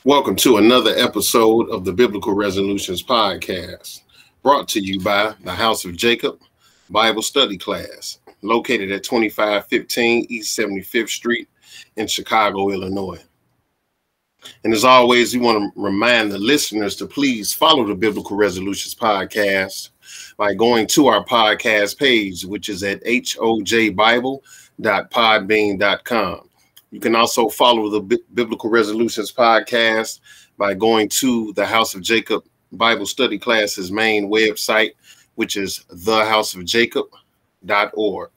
Welcome to another episode of the Biblical Resolutions Podcast, brought to you by the House of Jacob Bible Study Class, located at 2515 East 75th Street in Chicago, Illinois. And as always, we want to remind the listeners to please follow the Biblical Resolutions Podcast by going to our podcast page, which is at hojbible.podbean.com. You can also follow the Biblical Resolutions Podcast by going to the House of Jacob Bible Study Class's main website, which is thehouseofjacob.org.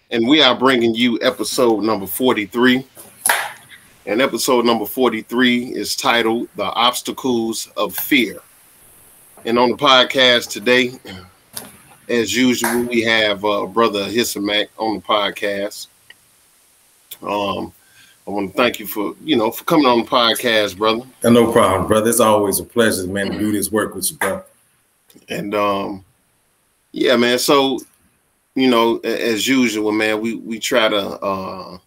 And we are bringing you episode number 43. And episode number 43 is titled The Obstacles of Fear. And on the podcast today, as usual, we have Brother Hisamak on the podcast. I want to thank you for coming on the podcast, brother. No problem, brother. It's always a pleasure, man, to do this work with you, bro. And yeah, man. So, as usual, man, we try to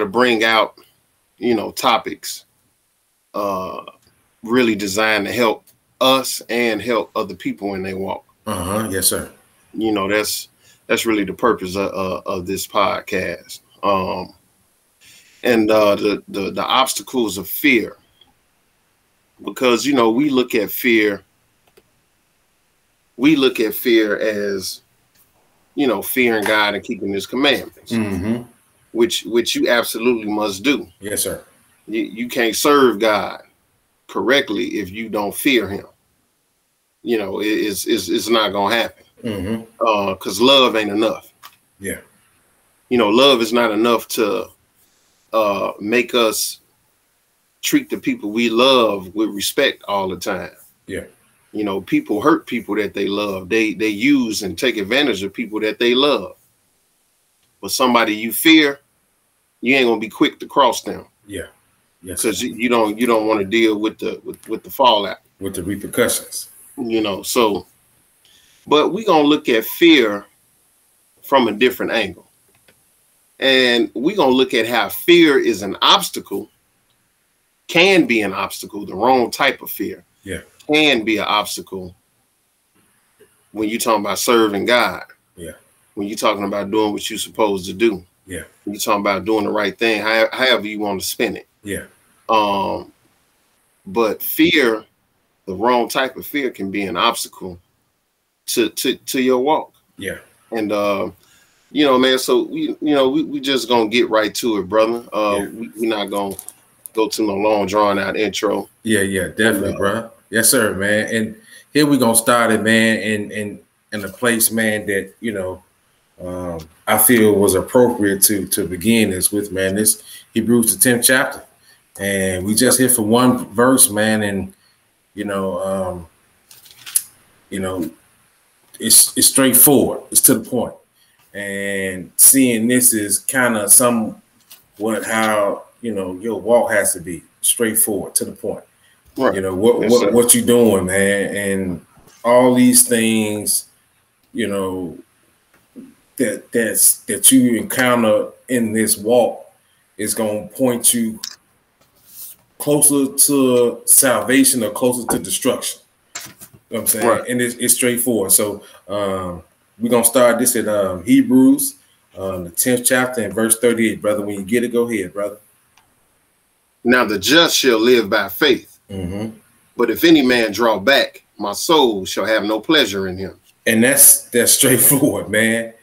bring out, topics really designed to help us and help other people when they walk. Yes, sir. That's really the purpose of this podcast. And the obstacles of fear, because we look at fear as fearing God and keeping His commandments, which you absolutely must do. Yes, sir. You can't serve God correctly if you don't fear Him. It's not gonna happen. Because love ain't enough. Yeah. Love is not enough to make us treat the people we love with respect all the time. Yeah. People hurt people that they love. They use and take advantage of people that they love. But somebody you fear, you ain't gonna be quick to cross them. Yeah. Yes. Because you don't want to deal with the fallout. With the repercussions. So but we're gonna look at fear from a different angle. And we're going to look at how fear is an obstacle, can be an obstacle, the wrong type of fear. Yeah. Can be an obstacle when you're talking about serving God. Yeah. When you're talking about doing what you're supposed to do. Yeah. When you're talking about doing the right thing, however you want to spin it. Yeah. But fear, the wrong type of fear, can be an obstacle to your walk. Yeah. And man, so we just gonna get right to it, brother. We're not gonna go to no long drawn out intro. Yeah, definitely, bro. Yes, sir, man. And here we gonna start it, man, in a place, man, that I feel was appropriate to begin this with, man. This Hebrews the 10th chapter, and we just hit for one verse, man, and it's straightforward. It's to the point. And seeing this is kind of somewhat how your walk has to be, straightforward, to the point. Right. What you doing, man, and all these things, that you encounter in this walk is gonna point you closer to salvation or closer to destruction. You know what I'm saying? Right. And it's straightforward. So we're going to start this at Hebrews, the 10th chapter and verse 38, brother. When you get it, go ahead, brother. Now the just shall live by faith. But if any man draw back, my soul shall have no pleasure in him. And that's straightforward, man.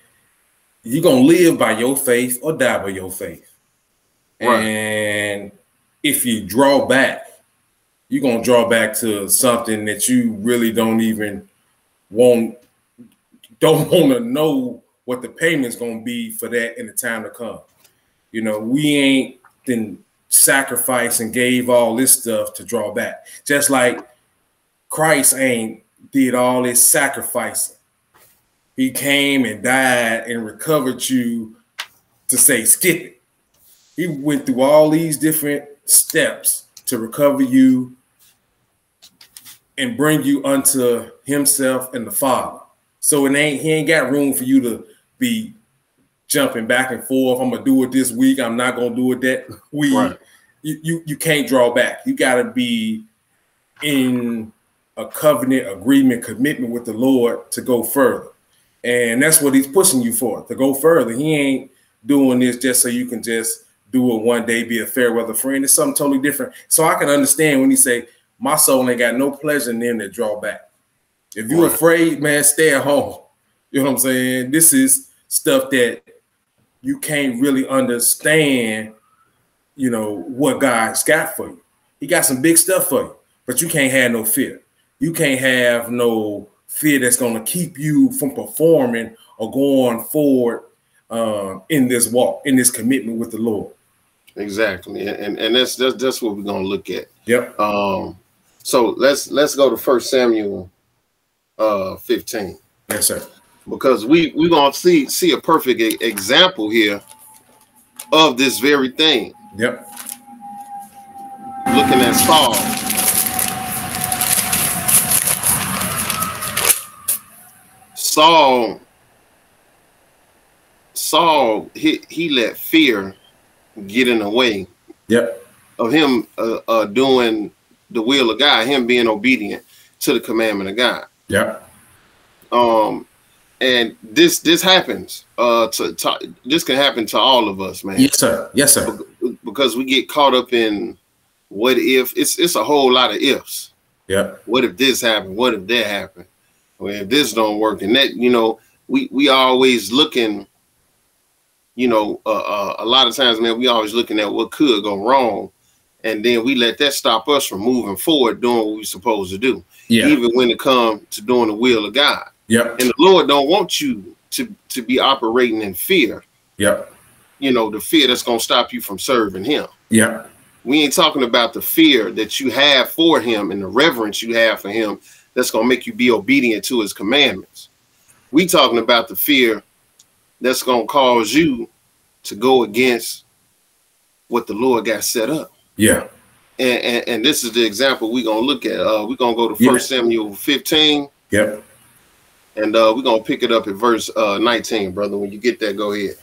You're going to live by your faith or die by your faith. Right. And if you draw back, you're going to draw back to something that you really don't want to know what the payment's going to be for that in the time to come. We ain't been sacrificed and gave all this stuff to draw back. Just like Christ ain't did all this sacrificing. He came and died and recovered you to say, skip it. He went through all these different steps to recover you and bring you unto himself and the Father. So he ain't got room for you to be jumping back and forth. I'm gonna do it this week. I'm not gonna do it that week. Right. you can't draw back. You got to be in a covenant, agreement, commitment with the Lord to go further. And that's what he's pushing you for, to go further. He ain't doing this just so you can just do it one day, be a fair weather friend. It's something totally different. So I can understand when he say, my soul ain't got no pleasure in them that draw back. If you're afraid, man, stay at home. You know what I'm saying? This is stuff that you can't really understand, you know, what God's got for you. He got some big stuff for you, but you can't have no fear. You can't have no fear that's going to keep you from performing or going forward in this walk, in this commitment with the Lord. Exactly. And that's what we're going to look at. Yep. So let's go to 1 Samuel 15. Yes, sir. Because we're going to see a perfect example here of this very thing. Yep. Looking at Saul. Saul, he let fear get in the way. Yep. Of him doing the will of God, him being obedient to the commandment of God. Yep. And this happens. This can happen to all of us, man. Yes, sir. Yes, sir. Because we get caught up in what if. It's a whole lot of ifs. Yeah. What if this happened? What if that happened? Well, if this don't work, and that, you know, we always looking. You know, a lot of times, man, we always looking at what could go wrong, and then we let that stop us from moving forward, doing what we're supposed to do. Yeah. Even when it comes to doing the will of God. Yep. And the Lord don't want you to be operating in fear. Yep. You know, the fear that's going to stop you from serving him. Yeah. We ain't talking about the fear that you have for him and the reverence you have for him that's going to make you be obedient to his commandments. We talking about the fear that's going to cause you to go against what the Lord got set up. Yeah. And this is the example we're going to look at. We're going to go to 1 Samuel 15. Yep. And we're going to pick it up at verse 19, brother. When you get that, go ahead.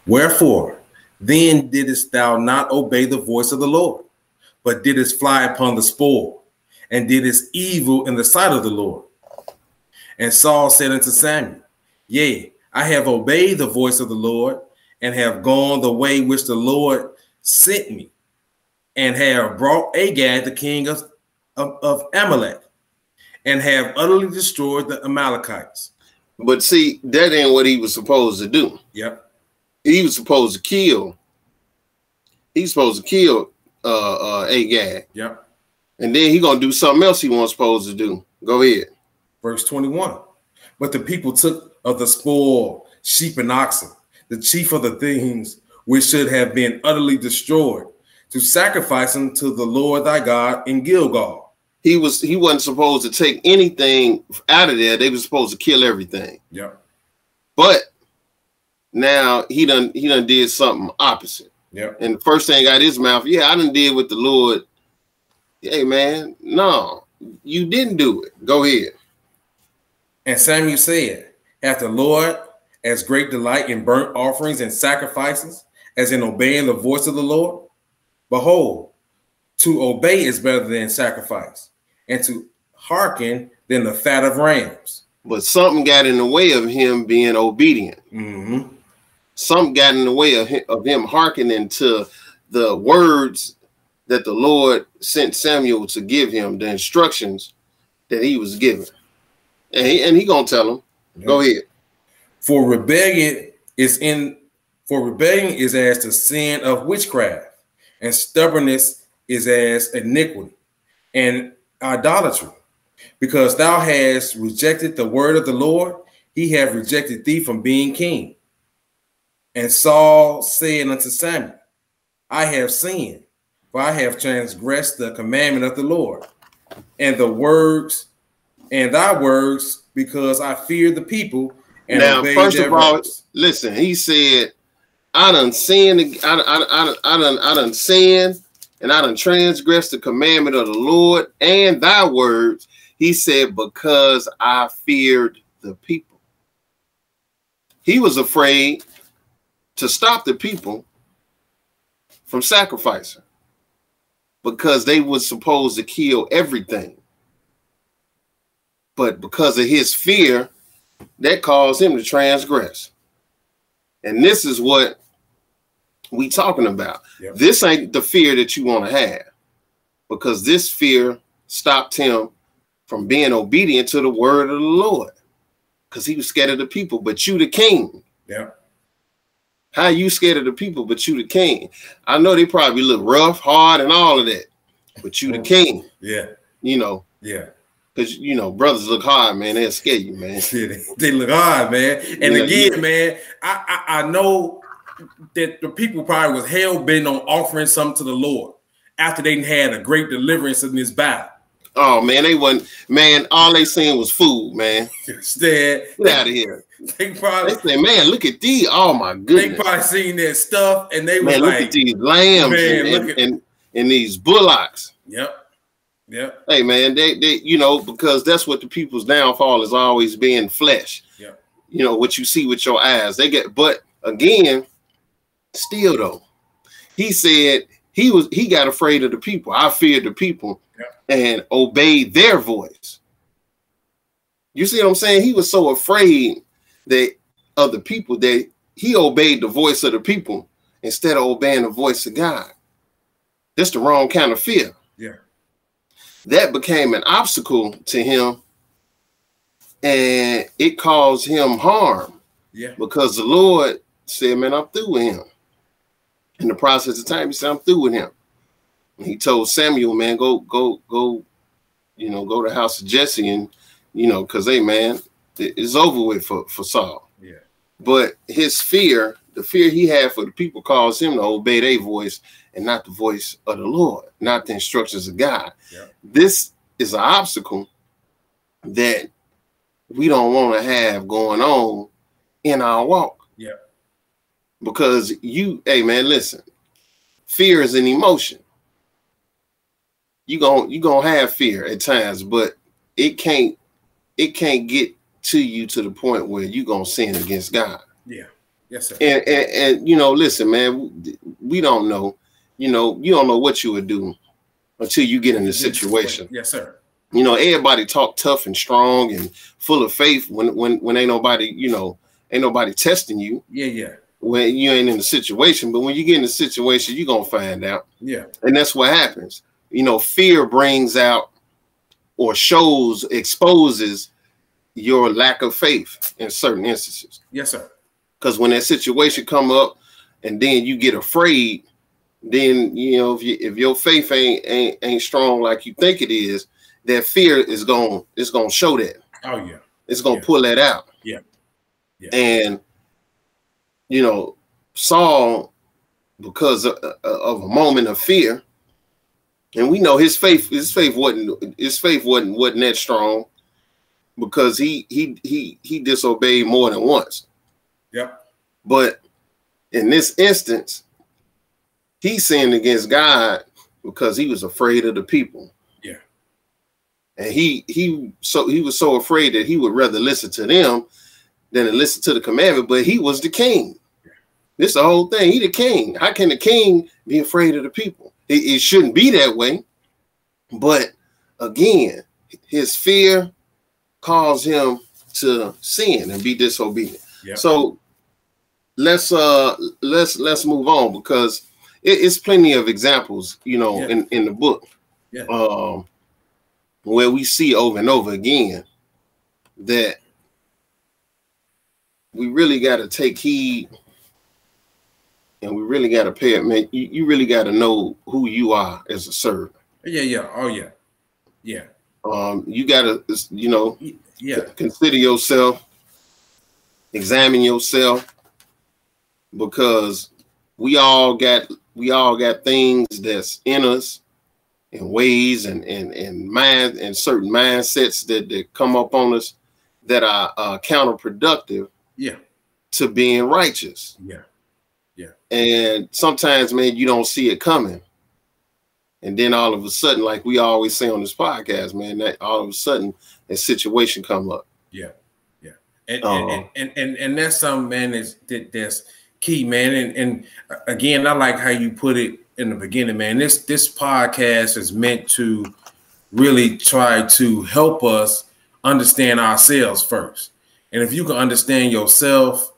Wherefore, then didst thou not obey the voice of the Lord, but didst fly upon the spoil, and didst evil in the sight of the Lord. And Saul said unto Samuel, Yea, I have obeyed the voice of the Lord, and have gone the way which the Lord sent me, and have brought Agag, the king of Amalek, and have utterly destroyed the Amalekites. But see, that ain't what he was supposed to do. Yep. He was supposed to kill. He's supposed to kill Agag. Yep. And then he gonna do something else he wasn't supposed to do. Go ahead. Verse 21. But the people took of the spoil sheep and oxen, the chief of the things which should have been utterly destroyed, to sacrifice them to the Lord thy God in Gilgal. He wasn't supposed to take anything out of there. They were supposed to kill everything. Yep. But now he done did something opposite. Yep. And the first thing out of his mouth, I done did with the Lord. Hey man, no, you didn't do it. Go ahead. And Samuel said, hath the Lord as great delight in burnt offerings and sacrifices as in obeying the voice of the Lord? Behold, to obey is better than sacrifice, and to hearken than the fat of rams. But something got in the way of him being obedient. Mm-hmm. Something got in the way of him hearkening to the words that the Lord sent Samuel to give him, the instructions that he was given. And he gonna tell him, go ahead. For rebellion is as the sin of witchcraft, and stubbornness is as iniquity and idolatry. Because thou hast rejected the word of the Lord, he hath rejected thee from being king. And Saul said unto Samuel, I have sinned, for I have transgressed the commandment of the Lord, and thy words, because I fear the people. And now, first of all, listen, he said, I done sinned, I done sinned, and I done transgressed the commandment of the Lord and thy words. He said, because I feared the people. He was afraid to stop the people from sacrificing. because they were supposed to kill everything. But because of his fear, that caused him to transgress. And this is what we talking about. Yep. This ain't the fear that you want to have, because this fear stopped him from being obedient to the word of the Lord, because he was scared of the people, but you the king. Yeah. How you scared of the people, but you the king? I know they probably look rough, hard, and all of that, but you the king. Yeah. You know. Yeah. Because, you know, brothers look hard, man. They'll scare you, man. Yeah, they look hard, man. And again, man, I know that the people probably was hell-bent on offering something to the Lord after they had a great deliverance in this battle. Oh, man, they wasn't, man, all they seen was food, man. Get out of here. They say, man, look at these. Oh, my goodness. They probably seen that stuff, and they was man, like, look at these lambs and these bullocks. Yep. Yeah. Hey, man, they you know, because that's what the people's downfall is, always being flesh. Yeah. You know, what you see with your eyes. They get, but again, still though, he said he got afraid of the people. I feared the people and obeyed their voice. You see what I'm saying? He was so afraid that of the people that he obeyed the voice of the people instead of obeying the voice of God. That's the wrong kind of fear. Yeah. That became an obstacle to him, and it caused him harm. Yeah. Because the Lord said, man, I'm through with him. In the process of time, he said, I'm through with him. And he told Samuel, man, go, you know, go to the house of Jesse, and, you know, because, hey, man, it's over with for Saul. Yeah. But his fear, the fear he had for the people, caused him to obey their voice and not the voice of the Lord, not the instructions of God. Yeah. This is an obstacle that we don't want to have going on in our walk. Yeah. Because hey man, listen, fear is an emotion. You gonna have fear at times, but it can't get to you to the point where you gonna sin against God. Yeah. Yes, sir. And you know, listen, man, we don't know. You know, you don't know what you would do until you get in the situation. Yes, sir. You know, everybody talk tough and strong and full of faith when ain't nobody, you know, ain't nobody testing you. Yeah, yeah. When you ain't in the situation, but when you get in the situation, you're gonna find out. Yeah. And that's what happens. You know, fear brings out or exposes your lack of faith in certain instances. Yes, sir. Because when that situation come up and then you get afraid, then, you know, if your faith ain't strong like you think it is, that fear is gonna show that. Oh yeah. It's gonna pull that out. Yeah. Yeah. And you know, Saul, because of a moment of fear, and we know his faith wasn't that strong, because he disobeyed more than once. Yeah. But in this instance, he sinned against God because he was afraid of the people. Yeah. And he was so afraid that he would rather listen to them than to listen to the commandment, but he was the king. Yeah. This is the whole thing. He the king. How can the king be afraid of the people? It shouldn't be that way. But again, his fear caused him to sin and be disobedient. Yeah. So let's move on, because it's plenty of examples, you know, in the book, where we see over and over again that we really got to take heed, and we really got to pay it, man. You really got to know who you are as a servant. Yeah, yeah. Oh, yeah. Yeah. You got to, you know, consider yourself, examine yourself, because we all got things that's in us, and ways and mind and certain mindsets that come up on us that are counterproductive. Yeah. To being righteous. Yeah. Yeah. And sometimes, man, you don't see it coming. And then all of a sudden, like we always say on this podcast, man, that all of a sudden a situation come up. Yeah. Yeah. And that's something, man, that's key, man. And again, I like how you put it in the beginning, man, this podcast is meant to really try to help us understand ourselves first. And if you can understand yourself,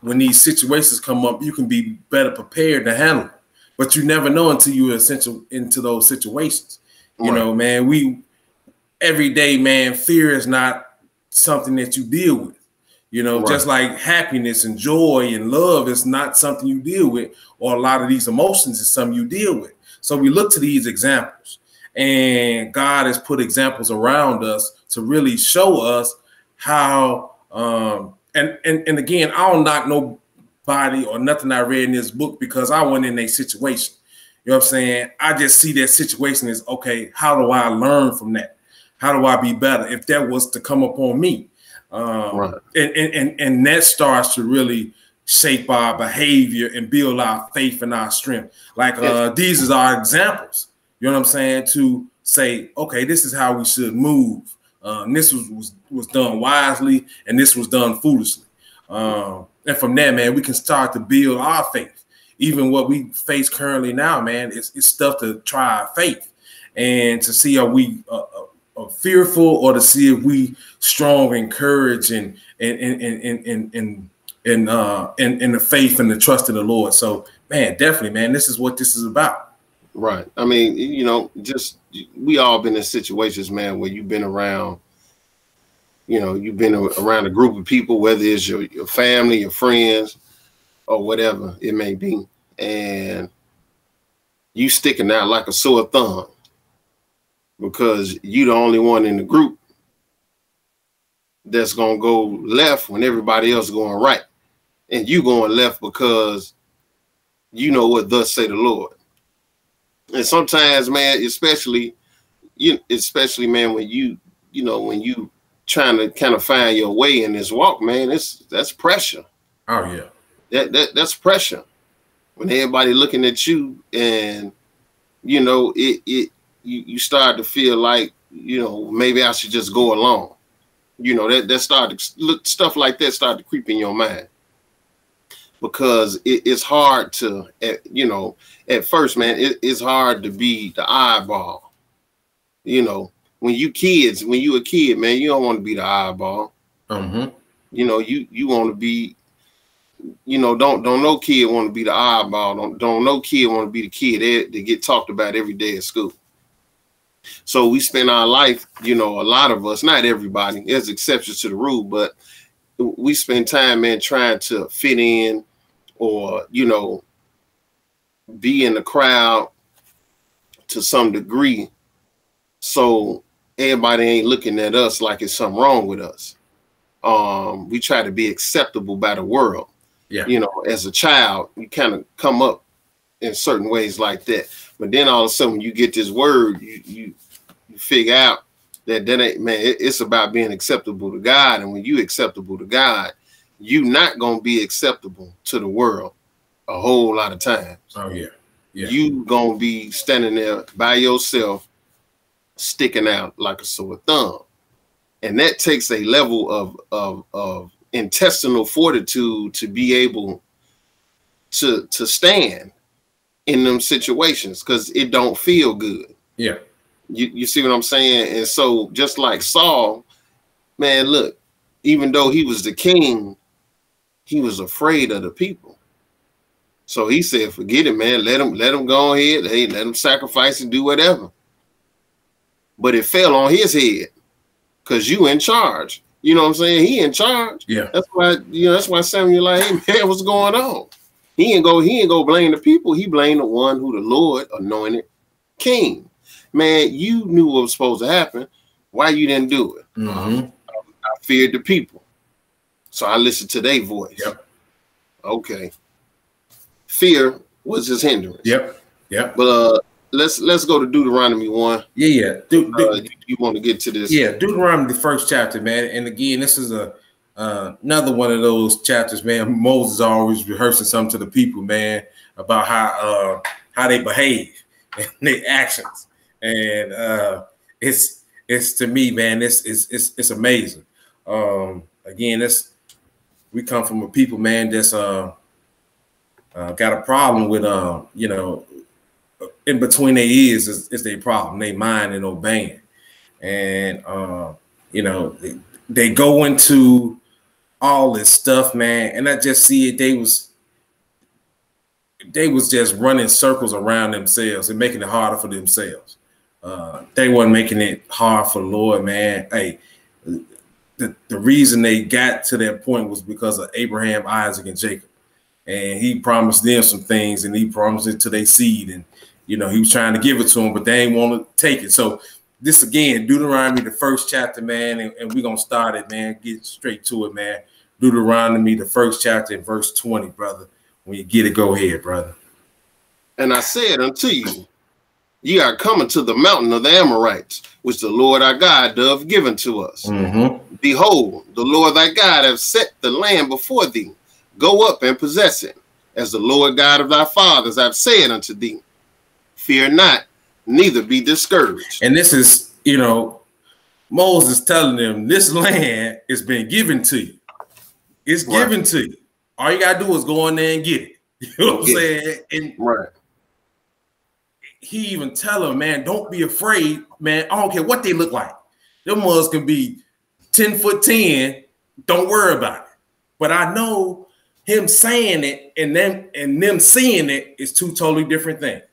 when these situations come up, you can be better prepared to handle it. But you never know until you're essential into those situations. You know, man, every day, man, fear is not something that you deal with. You know, just like happiness and joy and love is not something you deal with, or a lot of these emotions is something you deal with. So we look to these examples, and God has put examples around us to really show us how, and again, I don't knock nobody or nothing I read in this book because I wasn't in a situation. You know what I'm saying? I just see that situation as, okay, how do I learn from that? How do I be better if that was to come upon me? And that starts to really shape our behavior and build our faith and our strength. Like these is our examples. You know what I'm saying? To say, okay, this is how we should move. This was done wisely, and this was done foolishly. And from there, man, we can start to build our faith. Even what we face currently now, man, it's stuff to try our faith and to see are we fearful, or to see if we strong in courage and in the faith and the trust in the Lord. So, man, definitely, man, this is what this is about. Right. I mean, you know, just we all been in situations, man, where you've been around, you know, you've been around a group of people, whether it's your family, your friends, or whatever it may be, and you sticking out like a sore thumb because you the only one in the group that's gonna go left when everybody else is going right, and you going left because you know what thus say the Lord. And sometimes, man, especially man, when you trying to kind of find your way in this walk, man, that's pressure. Oh yeah, that's pressure. When everybody looking at you, and you know you start to feel like, you know, maybe I should just go along. You know, that started stuff like that start to creep in your mind, because it's hard to, you know, at first, man, it's hard to be the eyeball. You know, when you a kid, man, you don't want to be the eyeball. You know, you want to be, you know, don't no kid want to be the eyeball. Don't no kid want to be the kid that get talked about every day at school. So we spend our life, you know, a lot of us, not everybody, there's exceptions to the rule, but we spend time, man, trying to fit in, or, you know, be in the crowd to some degree, so everybody ain't looking at us like it's something wrong with us. We try to be acceptable by the world. Yeah. You know, as a child, you kind of come up in certain ways like that. But then all of a sudden, when you get this word, you figure out that ain't, man, it's about being acceptable to God. And when you acceptable to God, you not gonna be acceptable to the world a whole lot of times. Oh yeah. Yeah. You gonna be standing there by yourself, sticking out like a sore thumb. And that takes a level of intestinal fortitude to be able to stand in them situations, because it don't feel good. Yeah. You see what I'm saying? And so just like Saul, man, look, even though he was the king, he was afraid of the people. So he said, forget it, man. Let him go ahead. Hey, let him sacrifice and do whatever. But it fell on his head because you in charge. You know what I'm saying? He in charge. Yeah. That's why Samuel like, hey man, what's going on? He ain't go blame the people. He blamed the one who the Lord anointed king. Man, you knew what was supposed to happen. Why you didn't do it? I feared the people, so I listened to their voice. Yep. Okay. Fear was his hindrance. Yep. Yep. But let's go to Deuteronomy 1. Yeah. You want to get to this? Yeah, Deuteronomy, the first chapter, man. And again, this is another one of those chapters, man. Moses always rehearsing something to the people, man, about how they behave and their actions. And it's to me, man, it's amazing. Again, we come from a people, man, that's got a problem with you know, in between their ears is their problem. They mind and obeying. And, you know, they go into all this stuff, man. And I just see it. They was just running circles around themselves and making it harder for themselves. They weren't making it hard for the Lord, man. Hey, the reason they got to that point was because of Abraham, Isaac, and Jacob. And he promised them some things, and he promised it to their seed. And, you know, he was trying to give it to them, but they ain't want to take it. So this, again, Deuteronomy, the 1st chapter, man, and we're going to start it, man. Get straight to it, man. Deuteronomy, the 1st chapter, and verse 20, brother. When you get it, go ahead, brother. And I said unto you, ye are coming to the mountain of the Amorites, which the Lord our God doth given to us. Behold, the Lord thy God hath set the land before thee. Go up and possess it, as the Lord God of thy fathers hath said unto thee. Fear not, neither be discouraged. And this is, you know, Moses telling them this land is been given to you. It's given to you. All you gotta do is go in there and get it. You know what I'm saying? And he even tell them, man, don't be afraid, man. I don't care what they look like. Them ones can be 10'10". Don't worry about it. But I know him saying it and them seeing it is two totally different things.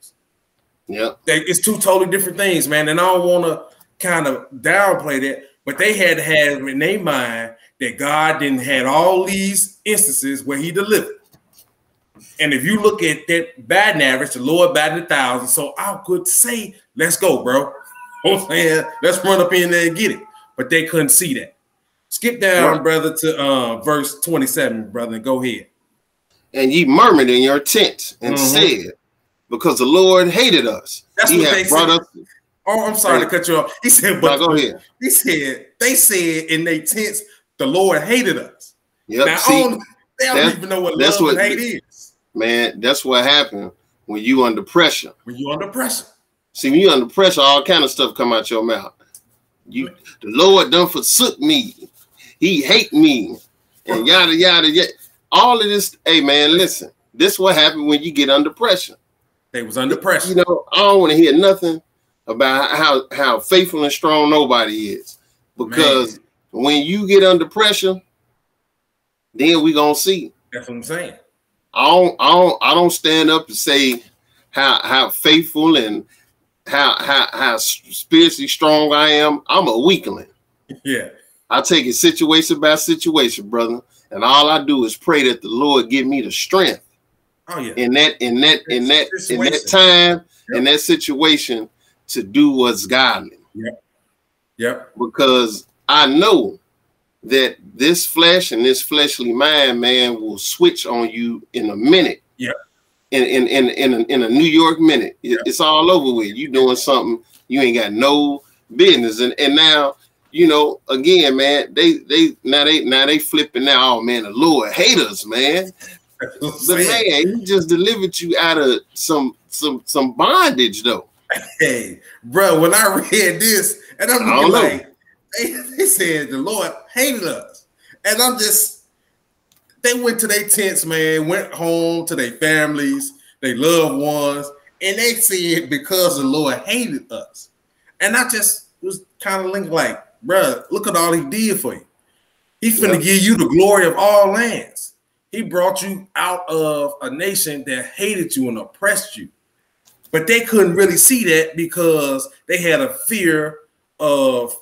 Yeah, it's two totally different things, man. And I don't want to kind of downplay that, but they had to have in their mind that God didn't had all these instances where he delivered. And if you look at that batting average, the Lord batted 1,000. So I could say, let's go, bro. I'm saying, let's run up in there and get it. But they couldn't see that. Skip down, brother, to verse 27, brother, and go ahead. And ye murmured in your tent and said, because the Lord hated us. That's he what they brought said. us. Oh, I'm sorry to cut you off. He said, but go ahead. He said, they said in their tents, the Lord hated us. Yep. Now, they don't even know what love and hate is. Man, that's what happened when you under pressure. When you under pressure. See, when you under pressure, all kind of stuff come out your mouth. The Lord done forsook me. He hate me. And yada, yada, yada. All of this, hey, man, listen. This what happened when you get under pressure. They was under pressure. You know, I don't want to hear nothing about how faithful and strong nobody is. Because when you get under pressure, then we gonna see. That's what I'm saying. I don't stand up and say how faithful and how spiritually strong I am. I'm a weakling. Yeah. I take it situation by situation, brother. And all I do is pray that the Lord give me the strength. Oh yeah. In that time, in that situation, to do what's godly. Yep. Yep. Because I know that this flesh and this fleshly mind, man, will switch on you in a minute. Yeah. In a New York minute. It's all over with. You doing something you ain't got no business. And now, you know, again, man, they flipping now. Oh man, the Lord hate us, man. But man, he just delivered you out of some bondage though. Hey, bro, when I read this, and I'm like, they said the Lord hated us. And they went to their tents, man, went home to their families, their loved ones, and they said because the Lord hated us. And I just was kind of linked like, bro, look at all he did for you. He's finna give you the glory of all lands. He brought you out of a nation that hated you and oppressed you. But they couldn't really see that because they had a fear of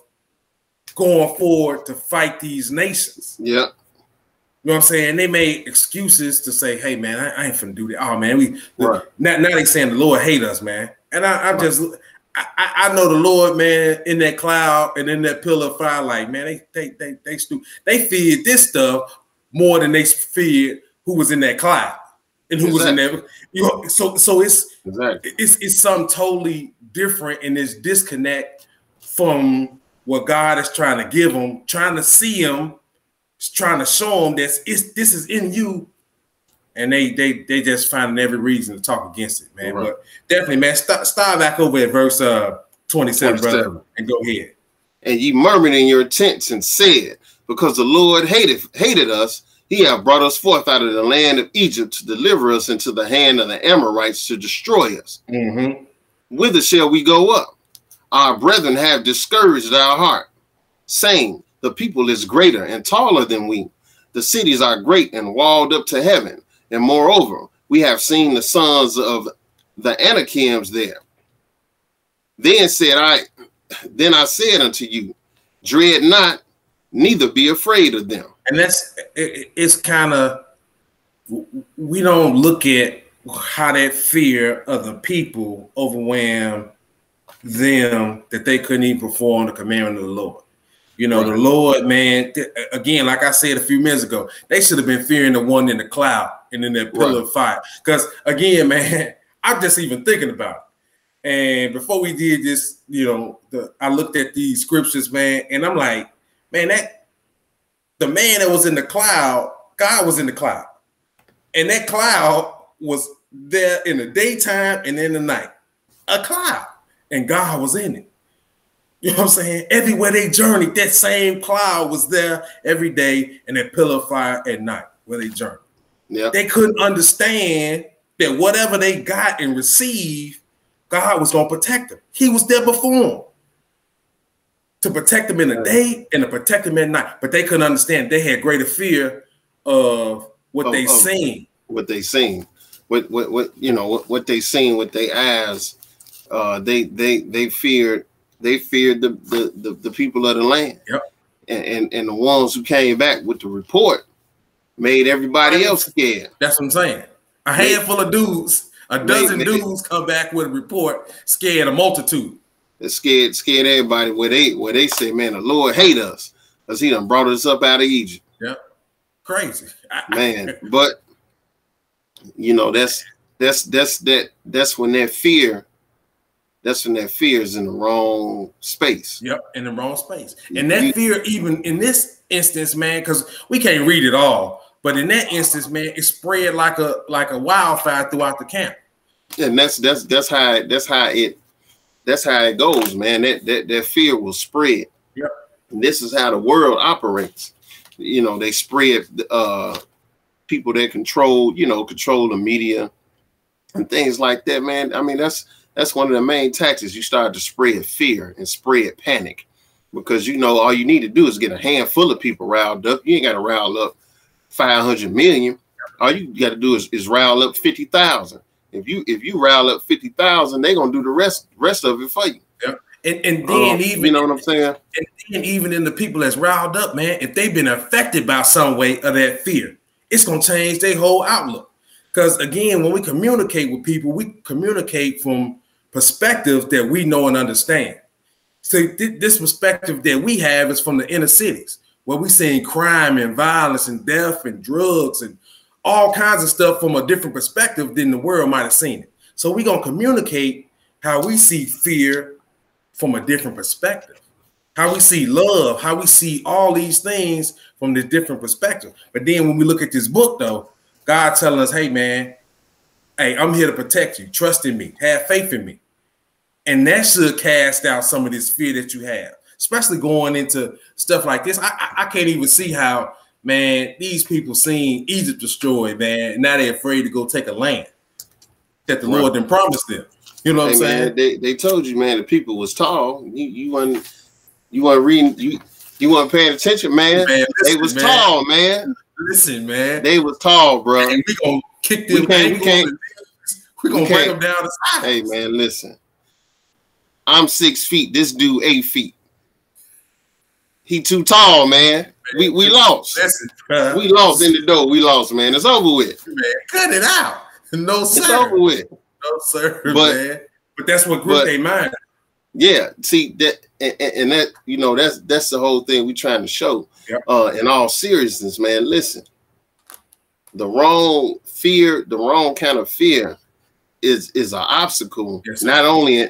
going forward to fight these nations. Yeah. You know what I'm saying? They made excuses to say, hey, man, I ain't finna do that. Oh, man, now they saying the Lord hate us, man. And I know the Lord, man, in that cloud and in that pillar of fire, like, man, they feared this stuff more than they feared who was in that cloud and who was in there. You know, so it's something totally different in this disconnect from what God is trying to give them, trying to see them, trying to show them that this is in you, and they just finding every reason to talk against it, man. Right. But definitely, man, start back over at verse 27, brother, and go ahead. And ye murmured in your tents and said, because the Lord hated us, he hath brought us forth out of the land of Egypt to deliver us into the hand of the Amorites to destroy us. whither shall we go up? Our brethren have discouraged our heart, saying, the people is greater and taller than we. The cities are great and walled up to heaven. And moreover, we have seen the sons of the Anakims there. Then I said unto you, dread not, neither be afraid of them. And it's kind of, we don't look at how that fear of the people overwhelmed them that they couldn't even perform the commandment of the Lord. You know, the Lord, man, again, like I said a few minutes ago, they should have been fearing the one in the cloud and in that pillar of fire. Because again, man, I'm just even thinking about it. And before we did this, you know, I looked at these scriptures, man, and I'm like, man, that the man that was in the cloud, God was in the cloud. And that cloud was there in the daytime and in the night. A cloud. And God was in it. You know what I'm saying? Everywhere they journeyed, that same cloud was there every day, and that pillar of fire at night where they journeyed. Yep. They couldn't understand that whatever they got and received, God was going to protect them. He was there before them to protect them in the day and to protect them at night. But they couldn't understand. They had greater fear of what they seen. What they seen. What you know, what they seen with their eyes. They feared the people of the land. Yep. And the ones who came back with the report made everybody else scared. That's what I'm saying. A handful of dudes, a dozen dudes come back with a report, scared a multitude. It scared everybody where they say, man, the Lord hate us because he done brought us up out of Egypt. Yeah. Crazy. Man, but you know, that's when that fear. That's when that fear is in the wrong space. Yep, in the wrong space. And that fear, even in this instance, man, because we can't read it all, but in that instance, man, it spread like a wildfire throughout the camp. And that's how it goes, man. That fear will spread. Yep. And this is how the world operates. You know, they spread people that control the media and things like that, man. I mean, that's one of the main tactics. You start to spread fear and spread panic because, you know, all you need to do is get a handful of people riled up. You ain't got to rile up 500 million. All you got to do is rile up 50,000. If you rile up 50,000, they're going to do the rest of it for you. Yeah. And then even, you know what I'm saying? And then even in the people that's riled up, man, if they've been affected by some way of that fear, it's going to change their whole outlook. Because again, when we communicate with people, we communicate from perspective that we know and understand. So this perspective that we have is from the inner cities, where we seeing crime and violence and death and drugs and all kinds of stuff from a different perspective than the world might have seen it. So we're going to communicate how we see fear from a different perspective, how we see love, how we see all these things from this different perspective. But then when we look at this book, though, God telling us, hey, man, hey, I'm here to protect you. Trust in me. Have faith in me. And that should cast out some of this fear that you have, especially going into stuff like this. I can't even see how, man, these people seen Egypt destroyed, man. Now they're afraid to go take a land that the Lord didn't promise them. You know what I'm saying? Man, they told you, man, the people was tall. You weren't reading, you weren't paying attention, man. Listen, they was tall, man. Listen, man. They was tall, bro. And we gonna kick them ankles. We're gonna break them down to size. Hey, man, listen. I'm 6 feet. This dude 8 feet. He too tall, man. We lost. We lost in the door. We lost, man. It's over with. Man, cut it out. No, sir. It's over with. No, sir, man. But that's what grew their mind. Yeah. See that, and that, you know, that's the whole thing we trying to show. Yep. In all seriousness, man. Listen, the wrong fear, the wrong kind of fear, is an obstacle. Yes, not only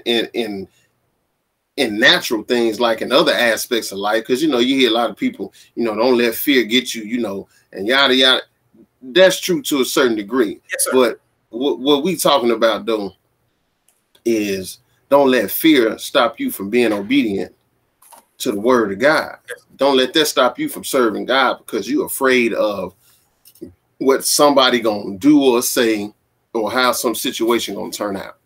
in natural things, like in other aspects of life, because, you know, you hear a lot of people, you know, don't let fear get you, you know, and yada yada. That's true to a certain degree. Yes, sir. But what we talking about, though, is don't let fear stop you from being obedient to the word of God. Don't let that stop you from serving God because you're afraid of what somebody gonna do or say or how some situation gonna turn out.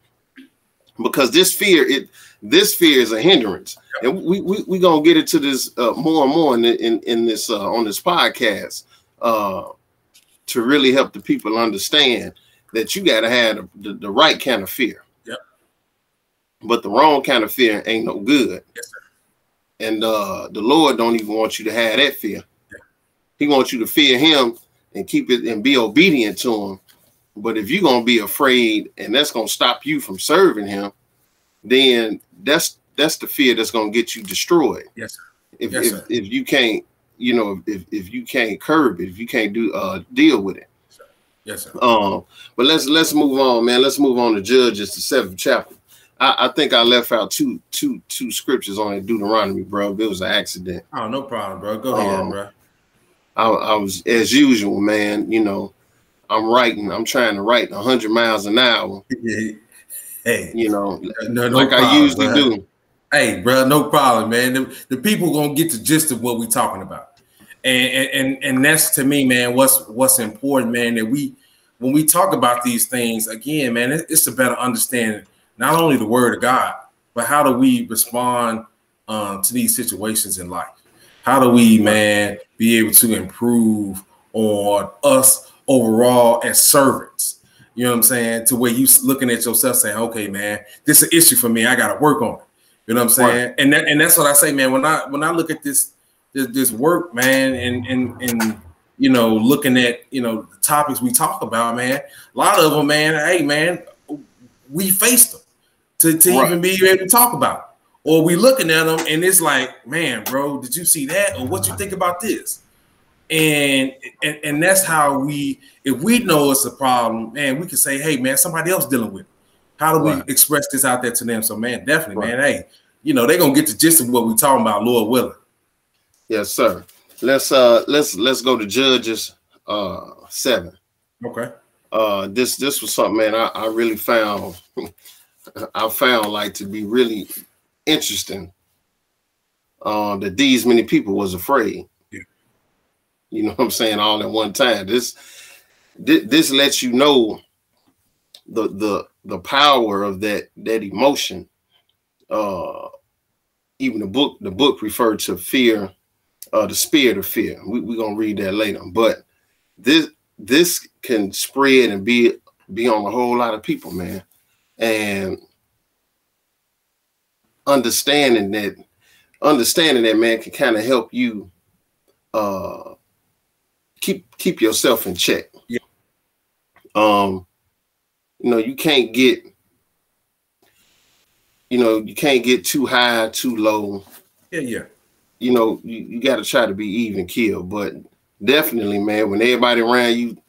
because this fear is a hindrance. And we gonna get into this more and more in this on this podcast to really help the people understand that you gotta have the right kind of fear. Yep. But the wrong kind of fear ain't no good. Yes, sir. And the Lord don't even want you to have that fear. Yeah. He wants you to fear him and keep it and be obedient to him. But if you're gonna be afraid and that's gonna stop you from serving him, then that's the fear that's gonna get you destroyed. Yes, sir. If you can't, you know, if you can't curb it, if you can't deal with it. Yes, sir. But let's move on, man. Let's move on to Judges, the 7th chapter. I think I left out two scriptures on it, Deuteronomy, bro. It was an accident. Oh, no problem, bro. Go ahead, bro. I was, as usual, man, you know, I'm trying to write 100 miles an hour. Hey, you know, no like problem, I usually bro. do. Hey, bro, no problem, man. The people gonna get the gist of what we talking about, and that's, to me, man, what's important, man. That when we talk about these things, again, man, it's a better understanding not only the word of God, but how do we respond to these situations in life? How do we, man, be able to improve on us overall as servants? You know what I'm saying? To where you looking at yourself saying, okay, man, this is an issue for me. I got to work on it. You know what I'm saying? Right. And that's what I say, man. When I look at this work, man, and you know, looking at, you know, the topics we talk about, man, a lot of them, man, hey, man, we face them to even be able to talk about it. Or we looking at them and it's like, man, bro, did you see that? Or what you think about this? And that's how if we know it's a problem, man, we can say, hey, man, somebody else dealing with it. How do we express this out there to them? So, man, definitely, man, hey, you know, they're gonna get the gist of what we're talking about, Lord willing. Yes, sir. Let's go to Judges 7. Okay. This was something, man, I really found like to be really interesting. That these many people was afraid. Yeah. You know what I'm saying? All at one time. This lets you know the power of that emotion. Even the book referred to fear, the spirit of fear. We're gonna read that later. But this can spread and be on a whole lot of people, man. And understanding that, man, can kind of help you keep yourself in check. Yeah. You know, you can't get too high, too low. Yeah. You know, you got to try to be even keel. But definitely, man, when everybody around you,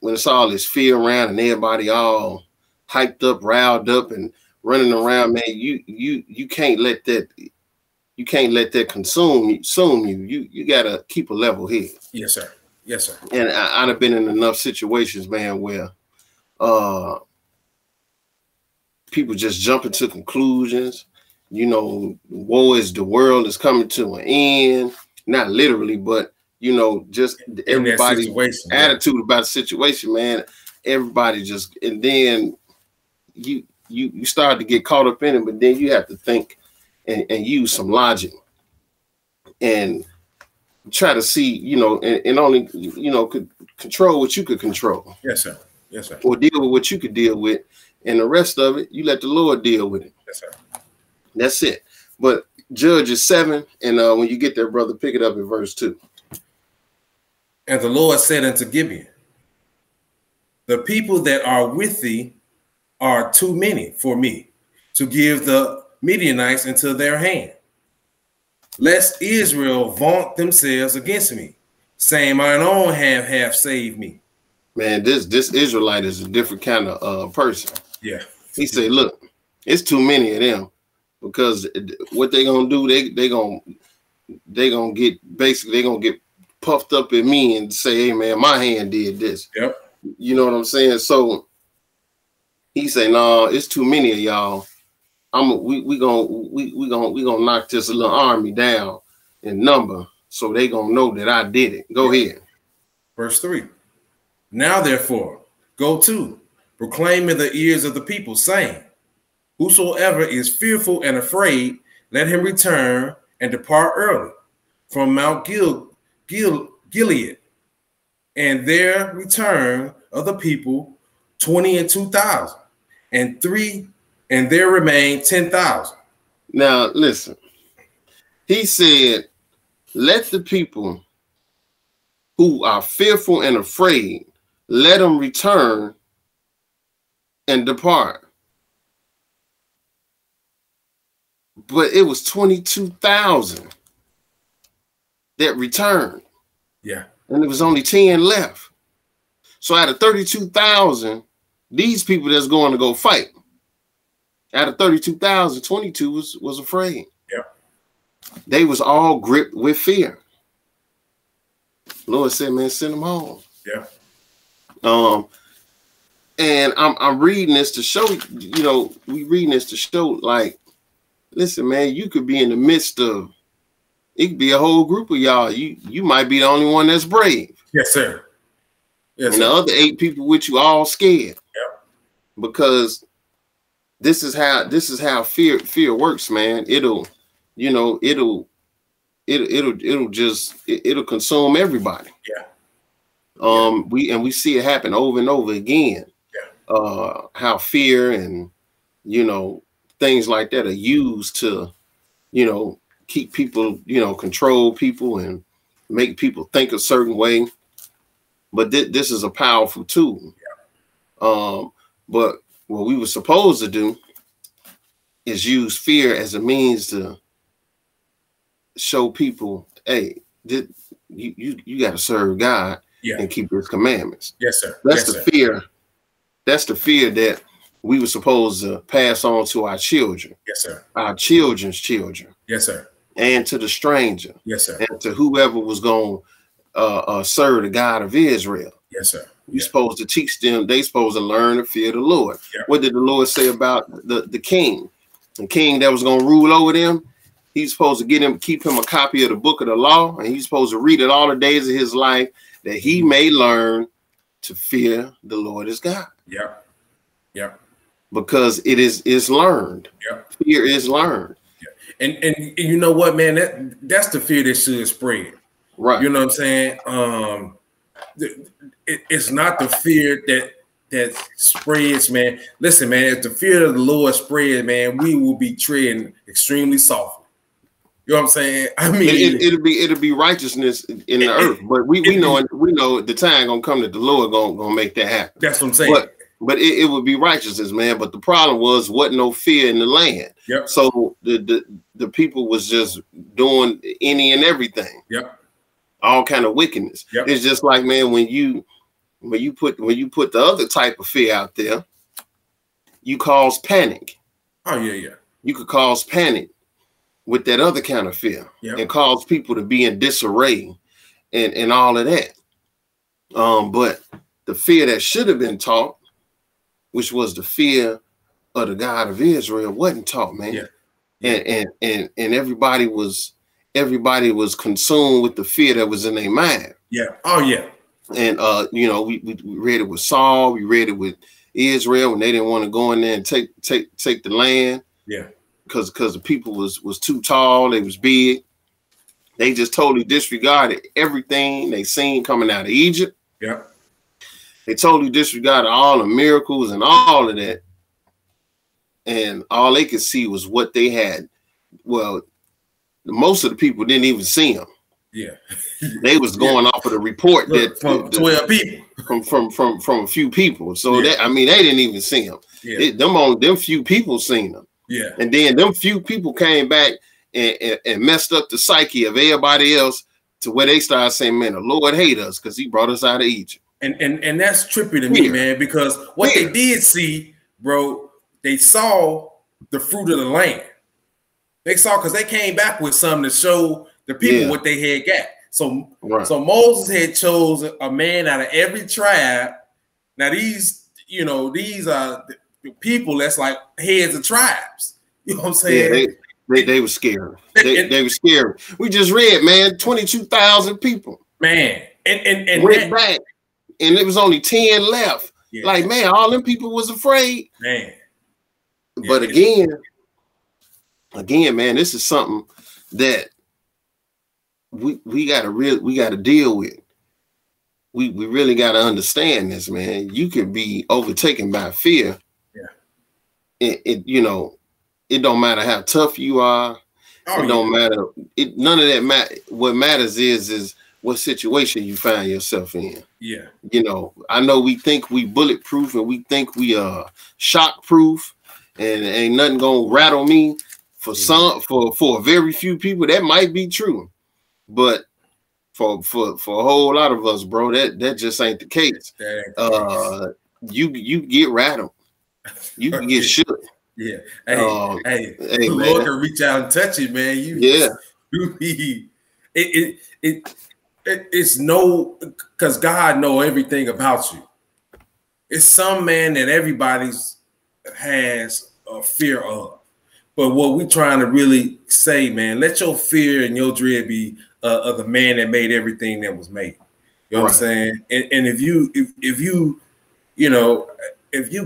when it's all this fear around and everybody all hyped up, riled up, and running around, man, you can't let that consume you. You got to keep a level head. Yes, sir. Yes, sir. And I'd have been in enough situations, man, where people just jumping to conclusions. You know, the world is coming to an end. Not literally, but, you know, just everybody's attitude about the situation, man. Everybody just, and then you start to get caught up in it, but then you have to think and use some logic and try to see, you know, and only, you know, could control what you could control. Yes, sir. Yes, sir. Or deal with what you could deal with. And the rest of it, you let the Lord deal with it. Yes, sir. That's it. But Judges 7, and when you get there, brother, pick it up in verse 2. And the Lord said unto Gibeon, the people that are with thee are too many for me to give the Midianites into their hand, lest Israel vaunt themselves against me, saying, mine own hand have saved me. Man, this Israelite is a different kind of person. Yeah. He said, look, it's too many of them, because what they gonna do, they gonna get puffed up at me and say, hey man, my hand did this. Yep. You know what I'm saying? So he say, no, it's too many of y'all. We gonna knock this little army down in number, so they gonna know that I did it. Go ahead. Verse 3. Now therefore, go to, proclaim in the ears of the people, saying, Whosoever is fearful and afraid, let him return and depart early from Mount Gilead. And there return of the people 20 and 2,000, and there remain 10,000. Now listen, he said, let the people who are fearful and afraid, let them return and depart. But it was 22,000 that returned. Yeah. And there was only 10 left. So out of 32,000, these people that's going to go fight, out of 32,000, 22 was afraid. Yeah. They was all gripped with fear. Lord said, man, send them home. Yeah. And I'm reading this to show, you know, we reading this to show, like, listen, man, you could be in the midst of, it could be a whole group of y'all. You might be the only one that's brave. Yes, sir. Yes, and the other 8 people with you all scared. Yep. Because this is how fear works, man. It'll consume everybody. Yeah. We see it happen over and over again. Yeah. How fear and, you know, things like that are used to, you know, keep people, you know, control people and make people think a certain way. But this is a powerful tool. Yeah. But what we were supposed to do is use fear as a means to show people, hey, you got to serve God. Yeah. And keep His commandments. Yes, sir. That's the fear. That's the fear that we were supposed to pass on to our children. Yes, sir. Our children's children. Yes, sir. And to the stranger. Yes, sir. And to whoever was going to serve the God of Israel. Yes, sir. You're supposed to teach them. They supposed to learn to fear the Lord. Yeah. What did the Lord say about the king? The king that was going to rule over them. He's supposed to keep him a copy of the book of the law, and he's supposed to read it all the days of his life, that he may learn to fear the Lord his God. Yeah. Yeah. Because it is learned. Yeah. Fear is learned. Yeah. And you know what, man? That's the fear that should spread. Right. You know what I'm saying? It's not the fear that spreads, man. Listen, man, if the fear of the Lord spreads, man, we will be treading extremely softly. You know what I'm saying? I mean, it'll be righteousness in the earth, but we know the time gonna come that the Lord gonna make that happen. That's what I'm saying. But it would be righteousness, man. But the problem wasn't no fear in the land. Yep. So the people was just doing any and everything. Yep. All kind of wickedness. Yep. It's just like, man, when you put the other type of fear out there, you cause panic. Oh yeah. You could cause panic with that other kind of fear. Yep. And cause people to be in disarray and all of that. But the fear that should have been taught, which was the fear of the God of Israel, wasn't taught, man. Yeah. And everybody was consumed with the fear that was in their mind. Yeah. Oh yeah. And you know, we read it with Saul, we read it with Israel when they didn't want to go in there and take the land. Yeah. Because the people was too tall, they was big. They just totally disregarded everything they seen coming out of Egypt. Yeah. They totally disregarded all the miracles and all of that. And all they could see was what they had. Well, most of the people didn't even see them. Yeah. They was going off of the report that from 12 people. From a few people. So they didn't even see them. Yeah. Them few people seen them. Yeah. And then them few people came back and messed up the psyche of everybody else to where they started saying, man, the Lord hate us because he brought us out of Egypt. And that's trippy to me, man, because what they did see, bro, they saw the fruit of the land. They saw, because they came back with something to show the people what they had got. So Moses had chosen a man out of every tribe. Now these are the people that's like heads of tribes. You know what I'm saying? Yeah, they were scared. They were scared. We just read, man, 22,000 people. Man, and went back, and it was only 10 left. Yeah. Like, man, all them people was afraid. Man. But again, man, this is something that we gotta deal with. We really gotta understand this, man. You could be overtaken by fear. Yeah. It don't matter how tough you are. It don't matter. None of that matter. What matters is what situation you find yourself in. Yeah. I know we think we bulletproof and we think we are shockproof and ain't nothing gonna rattle me. For for very few people, that might be true. But for a whole lot of us, bro, that just ain't the case. You get rattled. You can get shook. Yeah. Hey, the man. Lord can reach out and touch you, man. It's because God know everything about you. It's some, man, that everybody's has a fear of. But what we trying to really say, man, let your fear and your dread be of the man that made everything that was made. You know what I'm saying? And if you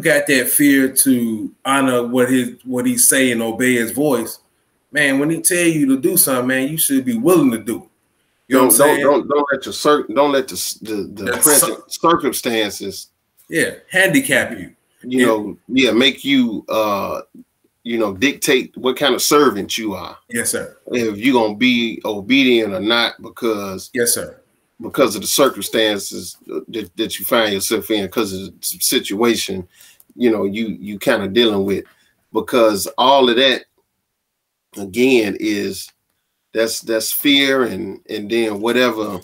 got that fear to honor what he's saying and obey his voice, man, when he tell you to do something, man, you should be willing to do it. You know what I'm saying? Don't let the present circumstances handicap you. Make you dictate what kind of servant you are. Yes, sir. If you're gonna be obedient or not, because yes, sir, because of the circumstances that you find yourself in, because of the situation, you kind of dealing with, because all of that again is that's fear, and then whatever,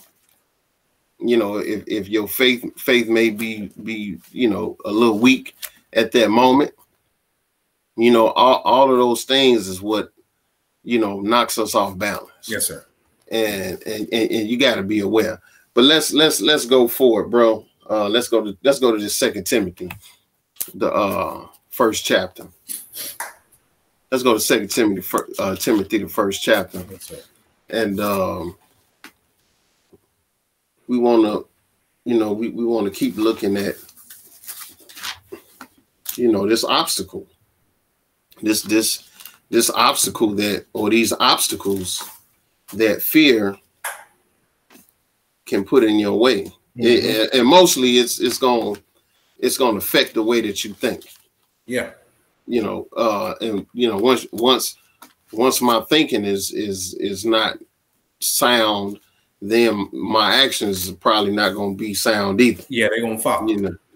if your faith may be a little weak at that moment. All of those things is what, knocks us off balance. Yes, sir. And you got to be aware. But let's go forward, bro. Let's go to this 2 Timothy, the first chapter. Let's go to 2 Timothy, the first chapter. Yes, sir. And we want to keep looking at this obstacle. This obstacle these obstacles that fear can put in your way. Mm-hmm. And mostly it's gonna affect the way that you think. Yeah. Once my thinking is not sound, then my actions are probably not gonna be sound either. Yeah, they're gonna follow.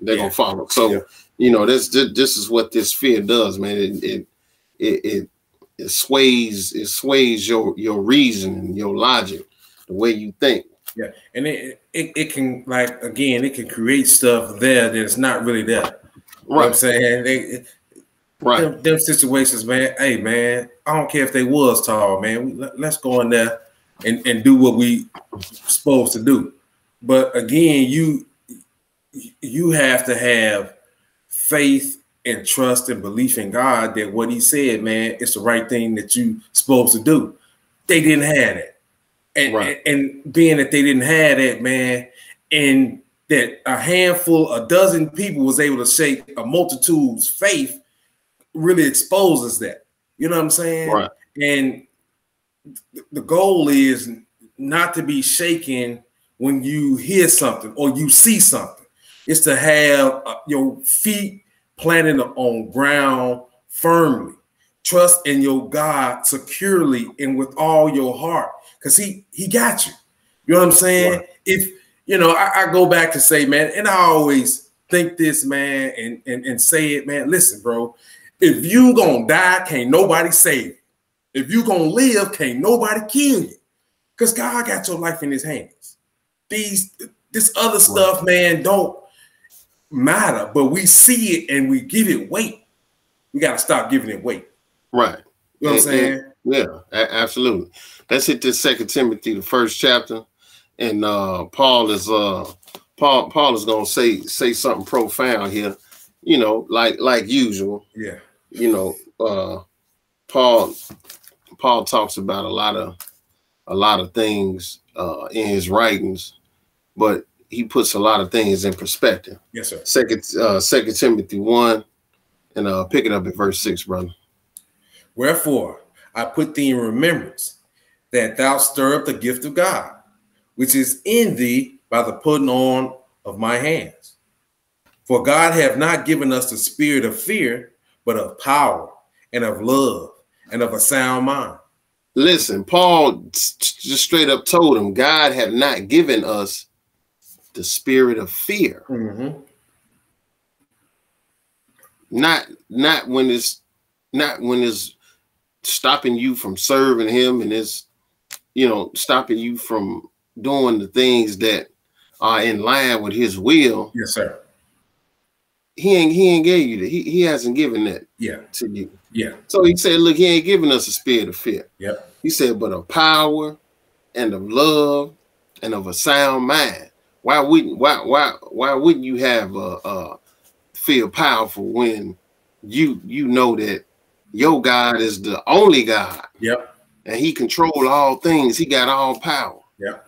They're gonna follow. So this is what this fear does, man. It sways your reason, your logic, the way you think. Yeah, and it can, like, again, it can create stuff there that's not really there. Right. You know what I'm saying? Them situations, man. Hey, man, I don't care if they was tall, man. Let's go in there and do what we supposed to do. But again, you have to have faith and trust and belief in God that what he said, man, it's the right thing that you supposed to do. They didn't have it. And being that they didn't have that, man, and that a dozen people was able to shake a multitude's faith, really exposes that. You know what I'm saying? Right. And the goal is not to be shaken when you hear something or you see something. It's to have your feet planted on ground firmly. Trust in your God securely and with all your heart, because he got you. You know what I'm saying? Right. If I go back to say, man, and I always think this, man, and say it, man. Listen, bro, if you gonna die, can't nobody save you. If you gonna live, can't nobody kill you, because God got your life in his hands. This other stuff, man, don't matter, but we see it and we give it weight. We got to stop giving it weight. Right. You know what I'm saying? Yeah, absolutely. Let's hit this 2 Timothy, the first chapter. And Paul is gonna say something profound here, like usual. Yeah. Paul talks about a lot of things in his writings, but he puts a lot of things in perspective. Yes, sir. 2 Timothy 1, and pick it up at verse 6, brother. Wherefore I put thee in remembrance that thou stir up the gift of God, which is in thee by the putting on of my hands. For God hath not given us the spirit of fear, but of power and of love and of a sound mind. Listen, Paul just straight up told him, God have not given us the spirit of fear. Mm-hmm. Not when it's stopping you from serving him, and it's, you know, stopping you from doing the things that are in line with his will. Yes, sir. He ain't gave you that. He hasn't given that to you. Yeah. So he said, look, he ain't giving us a spirit of fear. Yep. He said, but of power and of love and of a sound mind. Why wouldn't you have feel powerful when you know that your God is the only God? Yep. And he control all things. He got all power. Yep.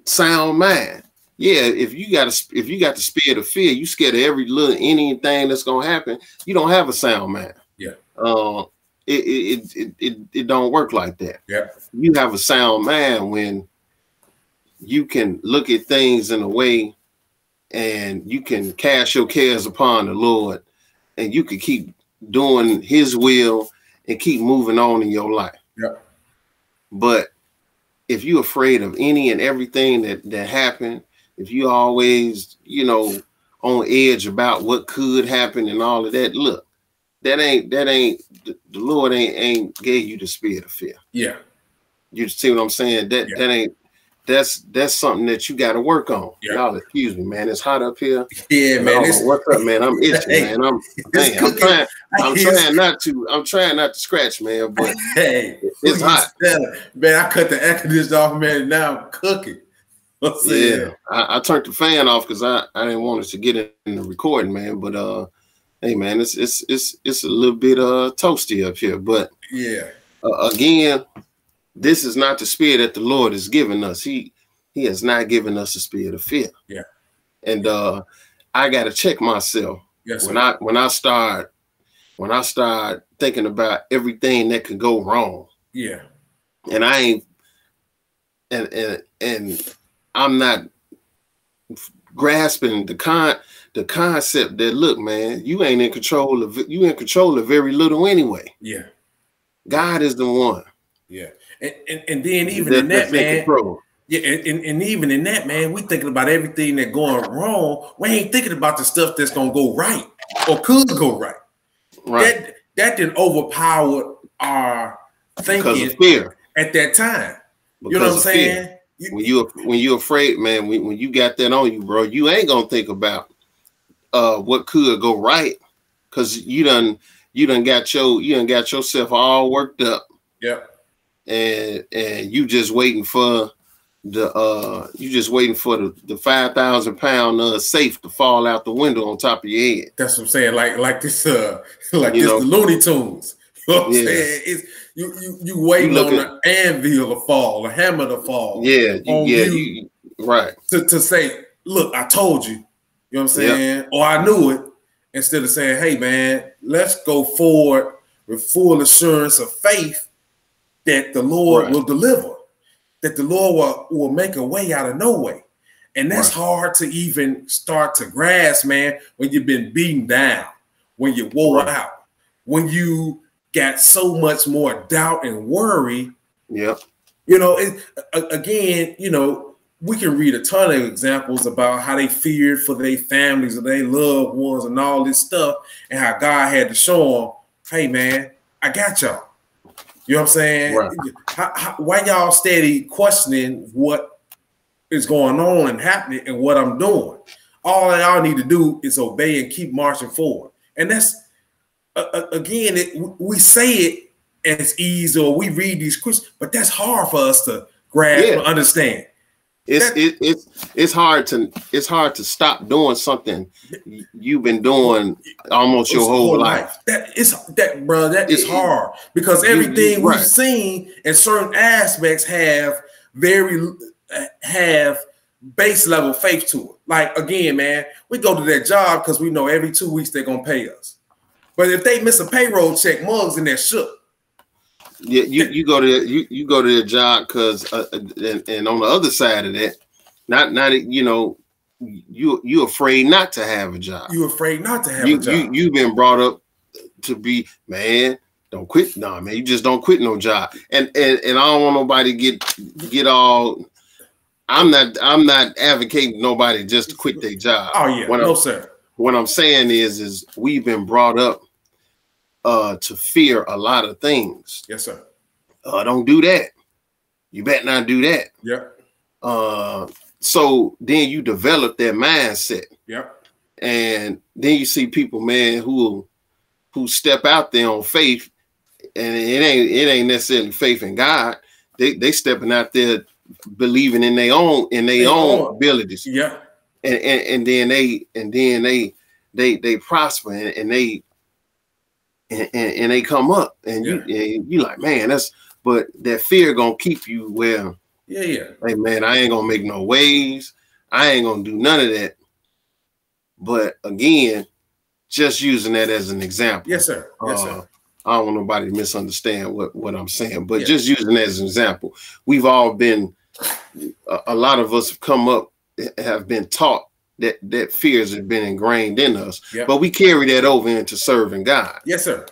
Sound mind. Yeah, if you got the spirit of fear, you scared of every little anything that's gonna happen. You don't have a sound mind. Yeah. It don't work like that. Yeah. You have a sound mind when you can look at things in a way, and you can cast your cares upon the Lord, and you can keep doing his will and keep moving on in your life. Yeah. But if you're afraid of any and everything that happened, if you always, you know, on edge about what could happen and all of that, look, that ain't the Lord ain't gave you the spirit of fear. Yeah. You see what I'm saying? That's something that you got to work on. Yeah. Y'all excuse me, man. It's hot up here. Yeah, man. What's up, man? I'm itching, man. I'm trying not to scratch, man, but it's hot. Man, I cut the air conditioner off, man, and now I'm cooking. Yeah. I turned the fan off because I didn't want us to get in the recording, man. But hey, man, it's a little bit toasty up here. But yeah, again, this is not the spirit that the Lord has given us. He has not given us a spirit of fear. Yeah. And I got to check myself. Yes, when I start thinking about everything that could go wrong. Yeah. And I ain't and I'm not grasping the concept that, look, man, you ain't in control of very little anyway. Yeah. God is the one. Yeah. And then even in that, man. Yeah, and even in that, man, we thinking about everything that's going wrong. We ain't thinking about the stuff that's gonna go right or could go right. Right. That didn't overpower our thinking because of fear at that time. You know what I'm saying? When you're afraid, man, when you got that on you, bro, you ain't gonna think about what could go right, because you done got yourself all worked up. Yep. And you just waiting for the 5,000-pound safe to fall out the window on top of your head. That's what I'm saying. Like this the Looney Tunes. You know what I'm saying? It's you waiting on the anvil to fall, the hammer to fall. Yeah, right. To say, look, I told you. You know what I'm saying? Yep. Or I knew it. Instead of saying, hey man, let's go forward with full assurance of faith that the Lord will deliver, that the Lord will make a way out of no way. And that's hard to even start to grasp, man, when you've been beaten down, when you wore out, when you got so much more doubt and worry. Yep. You know, again, you know, we can read a ton of examples about how they feared for their families and their loved ones and all this stuff, and how God had to show them, hey, man, I got y'all. You know what I'm saying? Right. Why y'all steady questioning what is going on and happening and what I'm doing? All y'all need to do is obey and keep marching forward. And that's, again, we say it as easy, or we read these questions, but that's hard for us to grasp and understand. It's hard to stop doing something you've been doing almost your whole life. That is hard, because everything we've seen in certain aspects have base level faith to it. Like, again, man, we go to that job because we know every 2 weeks they're gonna pay us. But if they miss a payroll check, mugs in there shook. Yeah, you go to you go to the job because and on the other side of that, not you know, you afraid not to have a job. You afraid not to have a job. You've been brought up to be, man, don't quit. No, man, you just don't quit no job. And I don't want nobody get all. I'm not advocating nobody just to quit their job. Oh yeah, no sir. What I'm saying is we've been brought up to fear a lot of things. Yes, sir. Don't do that. You better not do that. Yeah. So then you develop that mindset. Yeah. And then you see people, man, who step out there on faith, and it ain't necessarily faith in God. They stepping out there believing in their own abilities. Yeah. And then they prosper and they come up, and you like, man, but that fear gonna keep you where, hey man, I ain't gonna make no waves, I ain't gonna do none of that. But again, just using that as an example. Yes, sir. Yes, sir. I don't want nobody to misunderstand what I'm saying, but just using that as an example, we've all been, a lot of us have been taught that fears have been ingrained in us, but we carry that over into serving God. Yes, sir.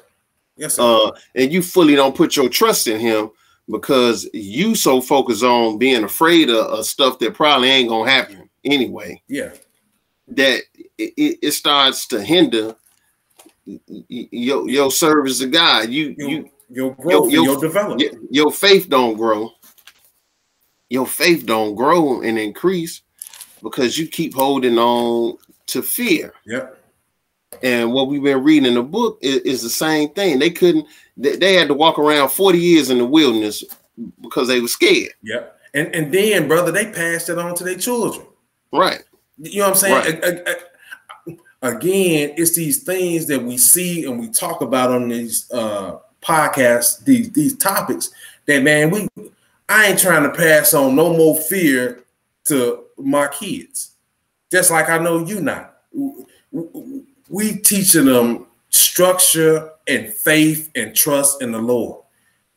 Yes, sir. And you fully don't put your trust in him because you so focused on being afraid of stuff that probably ain't gonna happen anyway. Yeah. That it starts to hinder your service to God. Your growth, your development. Your faith don't grow. Your faith don't grow and increase because you keep holding on to fear. Yep. And what we've been reading in the book is the same thing. They had to walk around 40 years in the wilderness because they were scared. Yep. And then, brother, they passed it on to their children. Right. You know what I'm saying? Right. Again, it's these things that we see and we talk about on these podcasts, these topics that, man, I ain't trying to pass on no more fear to my kids. Just like I know you not. We teaching them structure and faith and trust in the Lord.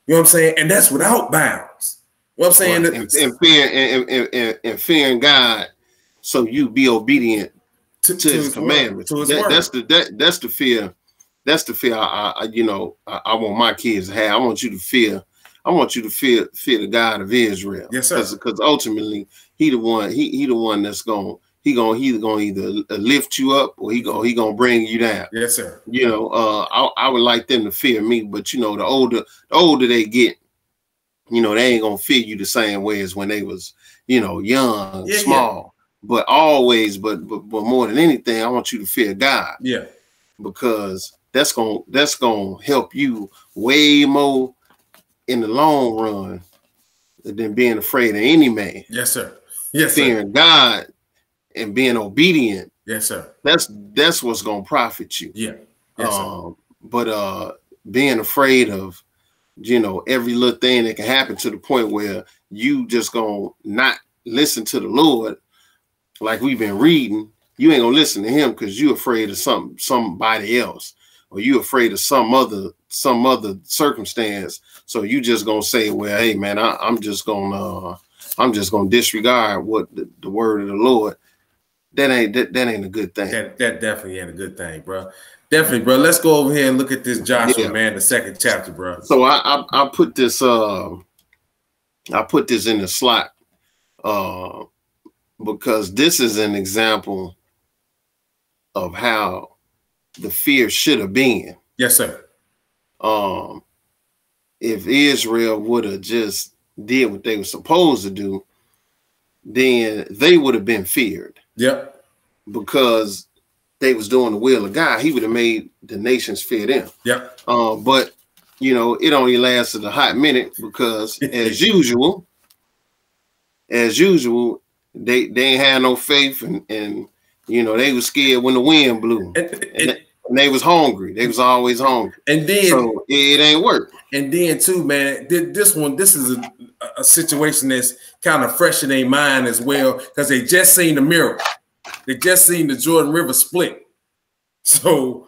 You know what I'm saying? And that's without bounds. You know what I'm saying? And fearing God, so you be obedient to his commandments. To his word. That's the fear. That's the fear I want my kids to have. I want you to fear the God of Israel. Yes, sir. Because ultimately he the one that's he's gonna either lift you up or he gonna bring you down. Yes, sir. You know, I would like them to fear me, but you know, the older they get, you know, they ain't gonna fear you the same way as when they was, you know, young, small. But always, but more than anything, I want you to fear God. Yeah. Because that's gonna help you way more in the long run than being afraid of any man. Yes, sir. Yes, fearing God and being obedient. Yes, sir. That's what's gonna profit you. Yeah. Yes, sir. But being afraid of, you know, every little thing that can happen to the point where you just gonna not listen to the Lord, like we've been reading, you ain't gonna listen to him because you're afraid of somebody else, or you afraid of some other circumstance. So you just gonna say, well, hey man, I'm just gonna disregard what the word of the Lord. That ain't a good thing. That definitely ain't a good thing, bro. Definitely, bro. Let's go over here and look at this Joshua, man, the 2nd chapter, bro. So I put this in the slot because this is an example of how the fear should have been. Yes, sir. If Israel would have just did what they were supposed to do, then they would have been feared. Yep. Because they was doing the will of God. He would have made the nations fear them. Yep. But you know, it only lasted a hot minute because as usual, they ain't had no faith, and you know, they were scared when the wind blew. And they was hungry. They was always hungry. And then so it ain't work. And then too, man, this is a situation that's kind of fresh in their mind as well, because they just seen the miracle. They just seen the Jordan River split. So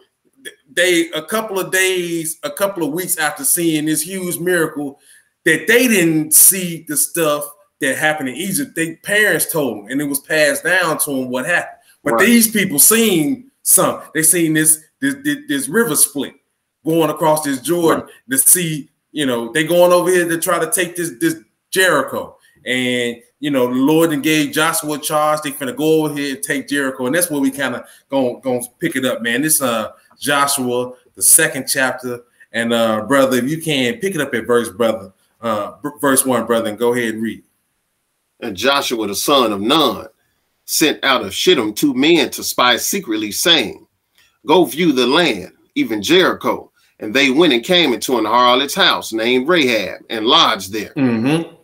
they a couple of weeks after seeing this huge miracle, that they didn't see the stuff that happened in Egypt. Their parents told them, and it was passed down to them what happened. But these people seen something. They seen this river split going across this Jordan to see, they going over here to try to take this Jericho. And, the Lord then gave Joshua charge. They finna go over here and take Jericho. And that's where we kind of gonna pick it up, man. This Joshua, the 2nd chapter. And brother, if you can pick it up at verse 1, brother, and go ahead and read. And Joshua, the son of Nun, sent out of Shittim 2 men to spy secretly, saying, go view the land, even Jericho. And they went and came into an harlot's house named Rahab and lodged there. Mm-hmm.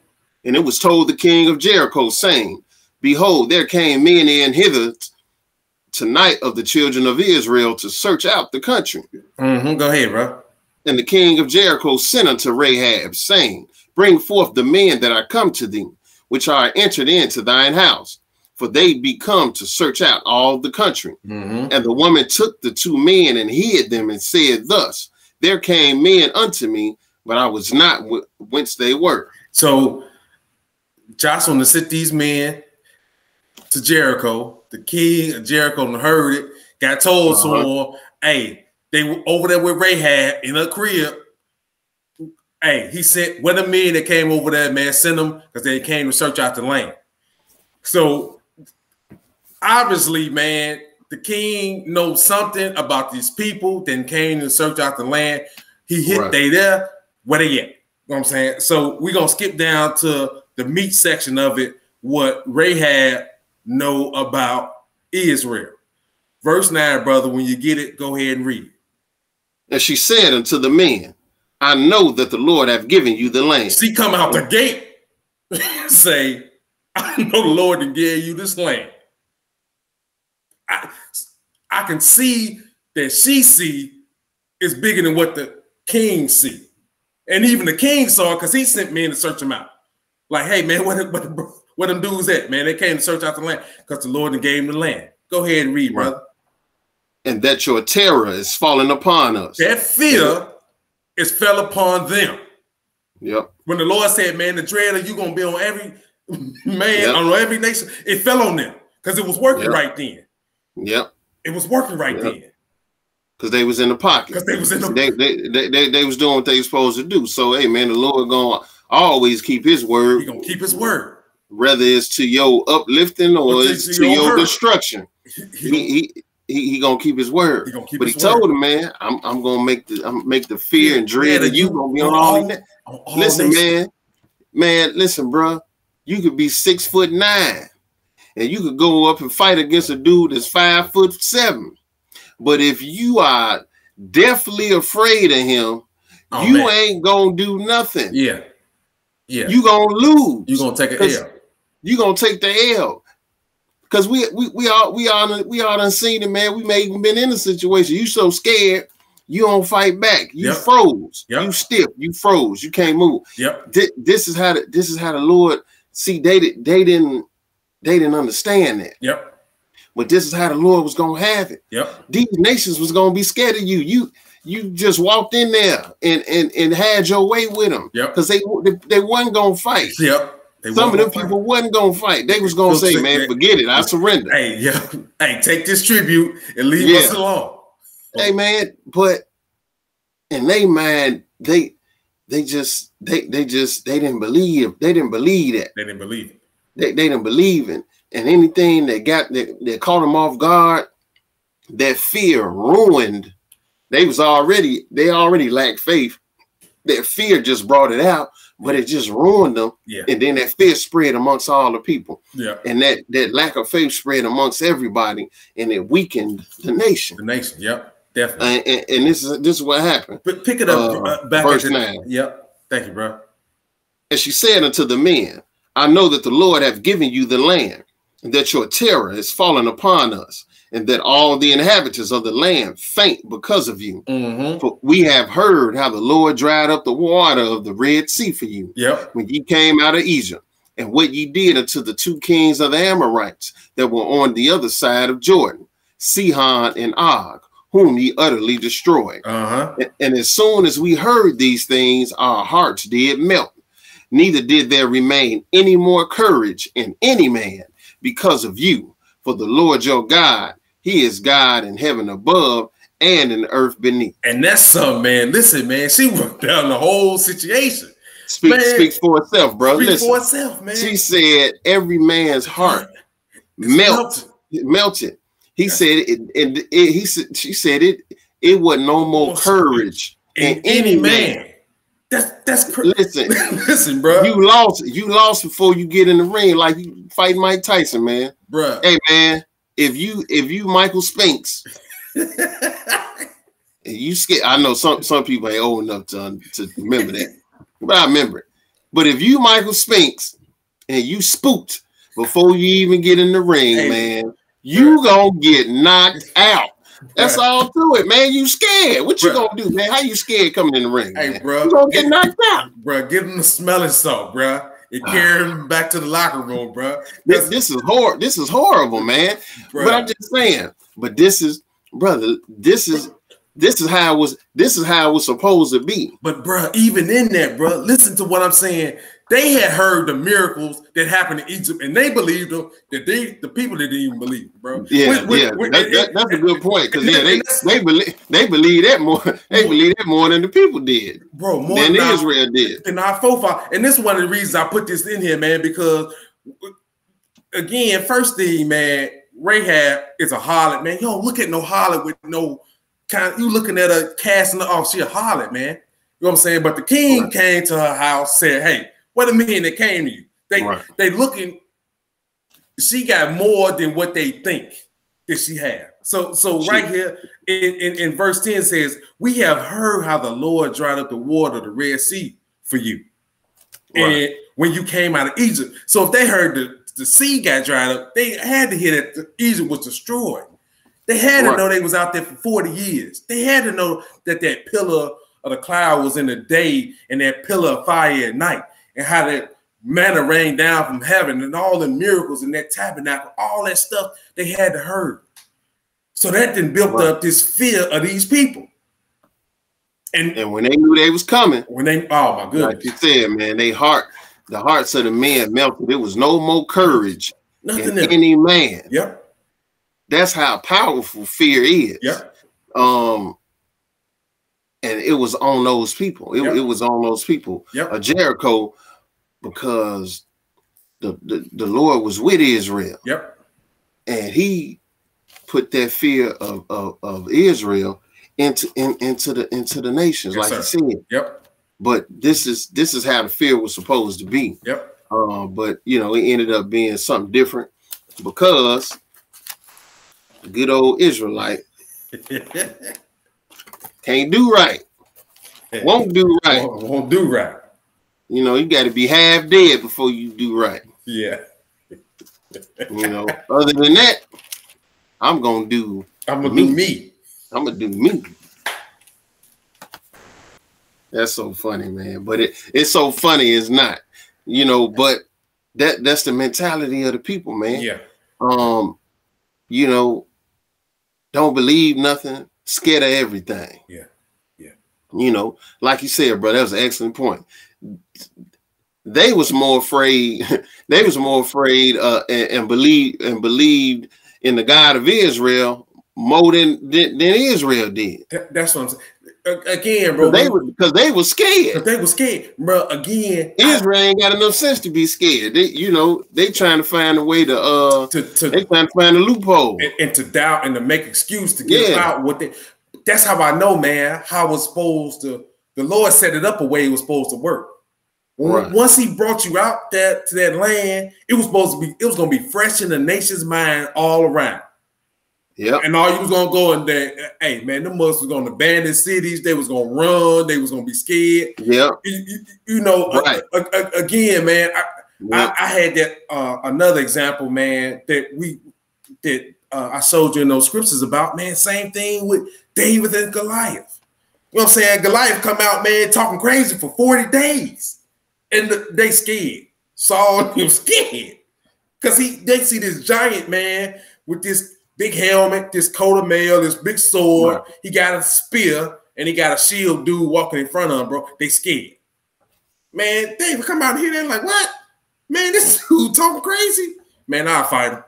And it was told the king of Jericho, saying, behold, there came men in hither tonight of the children of Israel to search out the country. Mm-hmm. Go ahead, bro. And the king of Jericho sent unto Rahab, saying, bring forth the men that are come to thee, which are entered into thine house, for they be come to search out all the country. Mm-hmm. And the woman took the 2 men and hid them and said thus, there came men unto me, but I was not whence they were. So Joshua sent these men to Jericho. The king of Jericho heard it, got told to him, hey, they were over there with Rahab in her crib. Hey, he sent one of the men that came over there, man, sent them because they came to search out the land. So obviously, man, the king knows something about these people, then came to search out the land. He hit they there, where they at? You know what I'm saying? So we're going to skip down to the meat section of it, what Rahab know about Israel. Verse 9, brother, when you get it, go ahead and read. And she said unto the men, I know that the Lord have given you the land. She come out the gate, say, I know the Lord that gave you this land. I can see that she see is bigger than what the king see. And even the king saw it because he sent men to search him out. Like, hey, man, where them dudes at, man? They came to search out the land because the Lord gave them the land. Go ahead and read, brother. And that your terror is falling upon us. That fear is fell upon them. Yep. When the Lord said, man, the dread of you going to be on every man, on every nation, it fell on them because it was working right then. Yep. It was working right then. Because they was in the pocket. Because they was in the they was doing what they supposed to do. So, hey, man, the Lord going to always keep his word. He going to keep his word. Whether it's to your uplifting or it's to your destruction. He gonna keep his word. But he told him, man, I'm gonna make the fear and dread of you gonna be on all that. Listen, man, listen, bro. You could be 6'9", and you could go up and fight against a dude that's 5'7". But if you are deathly afraid of him, you ain't gonna do nothing. Yeah. You gonna lose. You gonna take an L. You gonna take the L. Because we all done seen it, man. We may even been in a situation. You so scared, you don't fight back. You froze. You stiff. You froze. You can't move. This is how the Lord see. They didn't understand that. But this is how the Lord was gonna have it. These nations was gonna be scared of you. You just walked in there and had your way with them. Because they wasn't gonna fight. Some of them people wasn't gonna fight. They was gonna say, "Man, forget it. I surrender." Hey, take this tribute and leave us alone. Hey, man, but in their mind, they didn't believe. They didn't believe that. They didn't believe it. They didn't believe in. And anything that caught them off guard, that fear ruined. They already lacked faith. That fear just brought it out, but it just ruined them. And then that fear spread amongst all the people. And that lack of faith spread amongst everybody, and it weakened the nation. Definitely. And this is what happened. But pick it up back verse 9. Thank you, bro. And she said unto the men, I know that the Lord hath given you the land, and that your terror is fallen upon us, and that all the inhabitants of the land faint because of you. For we have heard how the Lord dried up the water of the Red Sea for you when ye came out of Egypt, and what ye did unto the 2 kings of the Amorites that were on the other side of Jordan, Sihon and Og, whom ye utterly destroyed. And as soon as we heard these things, our hearts did melt. Neither did there remain any more courage in any man because of you. For the Lord your God, he is God in heaven above and in the earth beneath. And that's something, man. Listen, man, she broke down the whole situation. Speaks for itself, bro. Speaks for itself, man. She said every man's heart melted. He said it, she said it wasn't no more courage in any man. That's crazy. Listen, bro. You lost before you get in the ring, like you fight Mike Tyson, man. Bro. Hey, man, if you Michael Spinks, and you scared. I know some people ain't old enough to remember that, but I remember it. But if you Michael Spinks and you spooked before you even get in the ring, man, you gonna get knocked out. That's all to it, man. You scared. What you gonna do, man? How you scared coming in the ring? Hey, bro, you gonna get knocked out, bro. Give him the smelling salt, bro. And carry him back to the locker room, bro. This is horrible. This is horrible, man. Bro. But I'm just saying. But this is, brother. This is how it was. This is how it was supposed to be. But bro, even in that, bro, listen to what I'm saying. They had heard the miracles that happened in Egypt, and they believed them. That the people that didn't even believe, bro. Yeah, that's a good point. Because they believe that more. They believe that more than the people did, bro. More than Israel did. And our forefathers. And this is one of the reasons I put this in here, man. Because again, first thing, man, Rahab is a harlot, man. You don't look at no harlot with no kind. You looking at her casting her off. She a harlot, man. You know what I'm saying? But the king came to her house, said, "Hey, what a minute they came to you. They looking. She got more than what they think that she had. So right here in verse 10 says, "We have heard how the Lord dried up the water of the Red Sea for you, and when you came out of Egypt." So if they heard the sea got dried up, they had to hear that Egypt was destroyed. They had to know they was out there for 40 years. They had to know that pillar of the cloud was in the day and that pillar of fire at night, and how that manna rained down from heaven and all the miracles in that tabernacle, all that stuff they had to heard. So that then built up this fear of these people. And when they knew they was coming, oh my goodness, like you said, man, the hearts of the men melted. There was no more courage in any man. Yep. That's how powerful fear is. Yep. And it was on those people. It was on those people. Yep. Jericho, because the Lord was with Israel. Yep. And he put that fear of Israel into the nations, like you said. Yep. But this is how the fear was supposed to be. Yep. But you know, it ended up being something different because the good old Israelite can't do right. Won't do right. Won't do right. You know, you got to be half dead before you do right. Yeah. You know, other than that, I'm gonna do me. I'm gonna do me. That's so funny, man. But it's so funny, it's not. You know, but that's the mentality of the people, man. Yeah. You know, don't believe nothing, scared of everything. Yeah. Yeah. You know, like you said, bro, that was an excellent point. They was more afraid. They was more afraid and believed in the God of Israel more than Israel did. That's what I'm saying. Again, bro, because they were scared. They were scared, bro. Again, Israel ain't got enough sense to be scared. They trying to find a way to they trying to find a loophole and to doubt and to make excuse to get out what they. That's how I know, man. How it was supposed to. The Lord set it up a way it was supposed to work. Once He brought you out to that land, it was going to be fresh in the nation's mind all around. Yeah, and all you was gonna go in there, hey man, them Muslims was gonna abandon cities. They was gonna run. They was gonna be scared. Yeah, you know. Again, man, I had that another example, man, that I showed you in those scriptures about, man, same thing with David and Goliath. You know what I'm saying? Goliath come out, man, talking crazy for 40 days. And they scared. Saul and him scared. Because they see this giant man with this big helmet, this coat of mail, this big sword. Right. He got a spear and he got a shield dude walking in front of him, bro. They scared. Man, David come out here, they're like, what? Man, this dude talking crazy. Man, I'll fight him.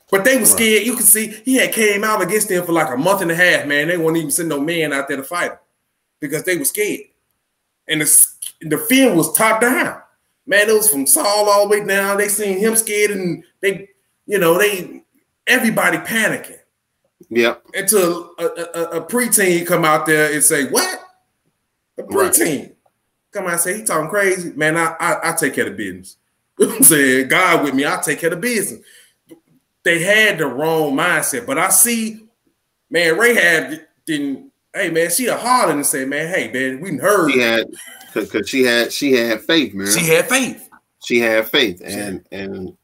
But they were scared. You can see he had came out against them for like a month and a half, man. They wouldn't even send no man out there to fight him because they were scared. And the fear was top down. Man, it was from Saul all the way down. They seen him scared and everybody panicking. Yeah. Until a preteen come out there and say, what? A preteen. Right. Come out and say, he talking crazy. Man, I take care of business. You know what I'm saying? God with me, I'll take care of business. They had the wrong mindset. But I see, man, Rahab didn't, hey, man, she a holler and say, man, hey, man, we heard. Because she had faith, man. She had faith. She had faith. And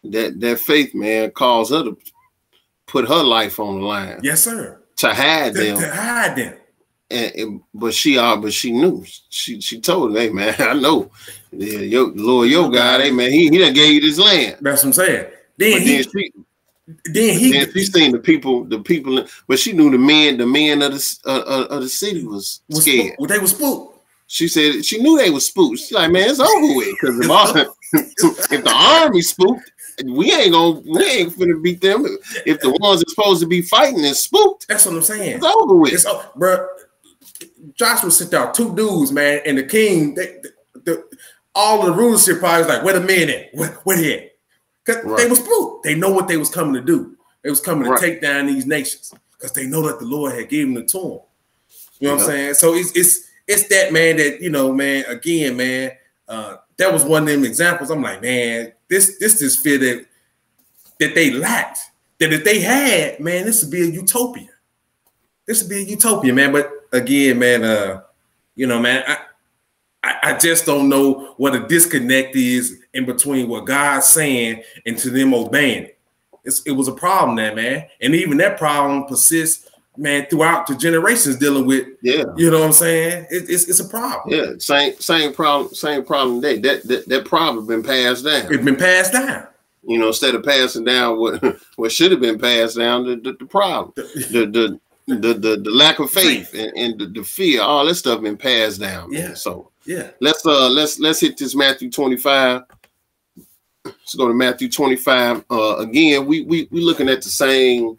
that faith, man, caused her to put her life on the line. Yes, sir. To hide them. To hide them. But she knew. She told her, hey, man, I know. Yeah, your God, hey, man, he done gave you this land. That's what I'm saying. Then she seen the people, but she knew the men of the city was scared. They were spooked. She said she knew they were spooked. She's like, man, it's over with. Because if the army spooked, we ain't finna beat them. If the ones that's supposed to be fighting is spooked, that's what I'm saying. It's over with. Bro, Joshua sent out 2 dudes, man, and the king, all of the rulership probably was like, where the men at? Where they at? Because they was spooked. They know what they was coming to do. They was coming to take down these nations because they know that the Lord had given it to them. You know what I'm saying? So it's that, man, that, man, again, man, that was one of them examples. I'm like, man, this fear that they lacked, that if they had, man, this would be a utopia. This would be a utopia, man. But again, man, man, I just don't know what a disconnect is in between what God's saying and to them obeying it. It was a problem there, man. And even that problem persists, man, throughout the generations dealing with, you know what I'm saying? It's a problem. Yeah, same problem today. That problem been passed down. It's been passed down. Instead of passing down what should have been passed down, the problem, the lack of faith and the fear, all that stuff been passed down. Man. Yeah. So let's hit this Matthew 25. Let's go to Matthew 25. Again, we looking at the same.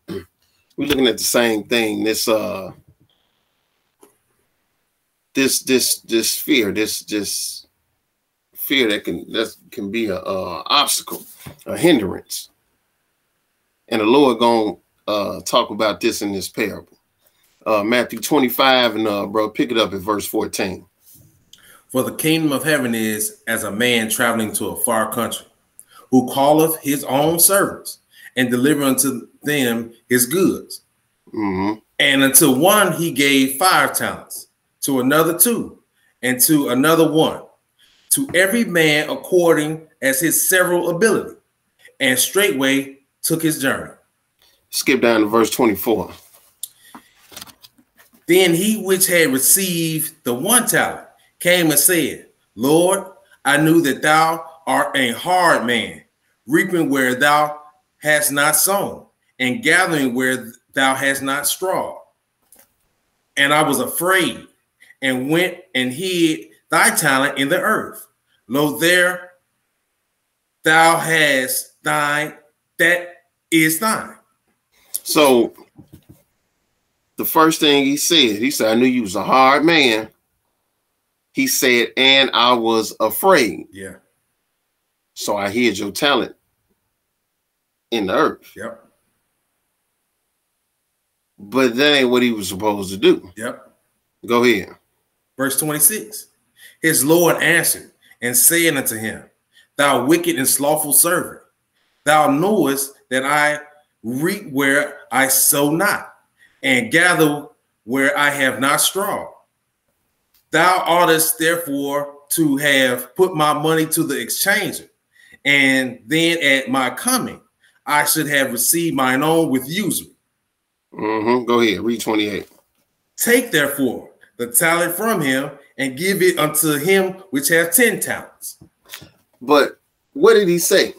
We're looking at the same thing. This fear, this fear that can be a obstacle, a hindrance, and the Lord gonna talk about this in this parable. Matthew 25, and bro, pick it up at verse 14. For the kingdom of heaven is as a man traveling to a far country, who calleth his own servants and deliver unto them his goods. Mm-hmm. And unto one he gave 5 talents, to another 2, and to another 1, to every man according as his several ability, and straightway took his journey. Skip down to verse 24. Then he which had received the 1 talent came and said, Lord, I knew that thou art a hard man, reaping where thou hast not sown, and gathering where thou hast not strawed. And I was afraid, and went and hid thy talent in the earth. Lo, there thou hast thine, that is thine. So the first thing he said, I knew you was a hard man. He said, and I was afraid. Yeah. So I hid your talent in the earth. Yep. But that ain't what he was supposed to do. Yep. Go ahead. Verse 26. His Lord answered and said unto him, Thou wicked and slothful servant, thou knowest that I reap where I sow not, and gather where I have not strawed. Thou oughtest therefore to have put my money to the exchanger, and then at my coming I should have received mine own with usury. Go ahead, read 28. Take therefore the talent from him and give it unto him which hath 10 talents. But what did he say?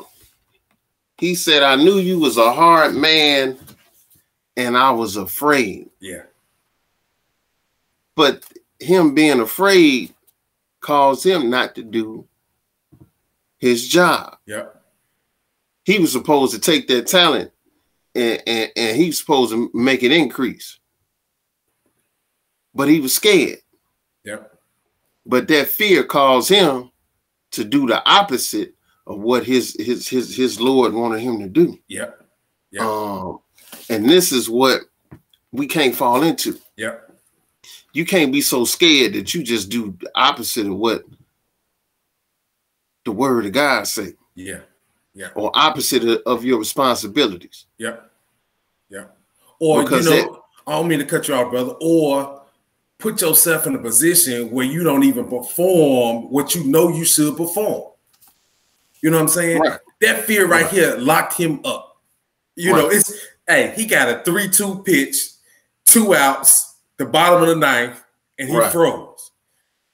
He said, I knew you was a hard man and I was afraid. Yeah. But him being afraid caused him not to do his job. Yep. He was supposed to take that talent and he's supposed to make it increase. But he was scared. Yep. But that fear caused him to do the opposite of what his Lord wanted him to do. Yep. Yep. And this is what we can't fall into. Yep. You can't be so scared that you just do the opposite of what the word of God say. Yeah. Yeah. Or opposite of your responsibilities. Yep. Yep. Or, because I don't mean to cut you off, brother, or put yourself in a position where you don't even perform what you know you should perform. You know what I'm saying? Right. That fear right here locked him up. You know, he got a 3-2 pitch, 2 outs, the bottom of the ninth, and he froze.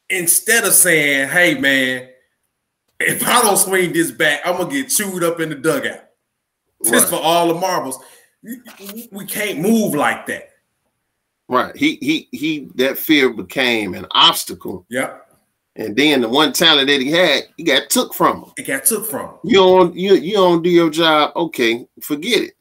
Instead of saying, hey, man, if I don't swing this back, I'm going to get chewed up in the dugout. Just for all the marbles. We can't move like that. Right. He that fear became an obstacle. Yep. And then the one talent that he had, he got took from him. It got took from him. You don't do your job. Okay, forget it.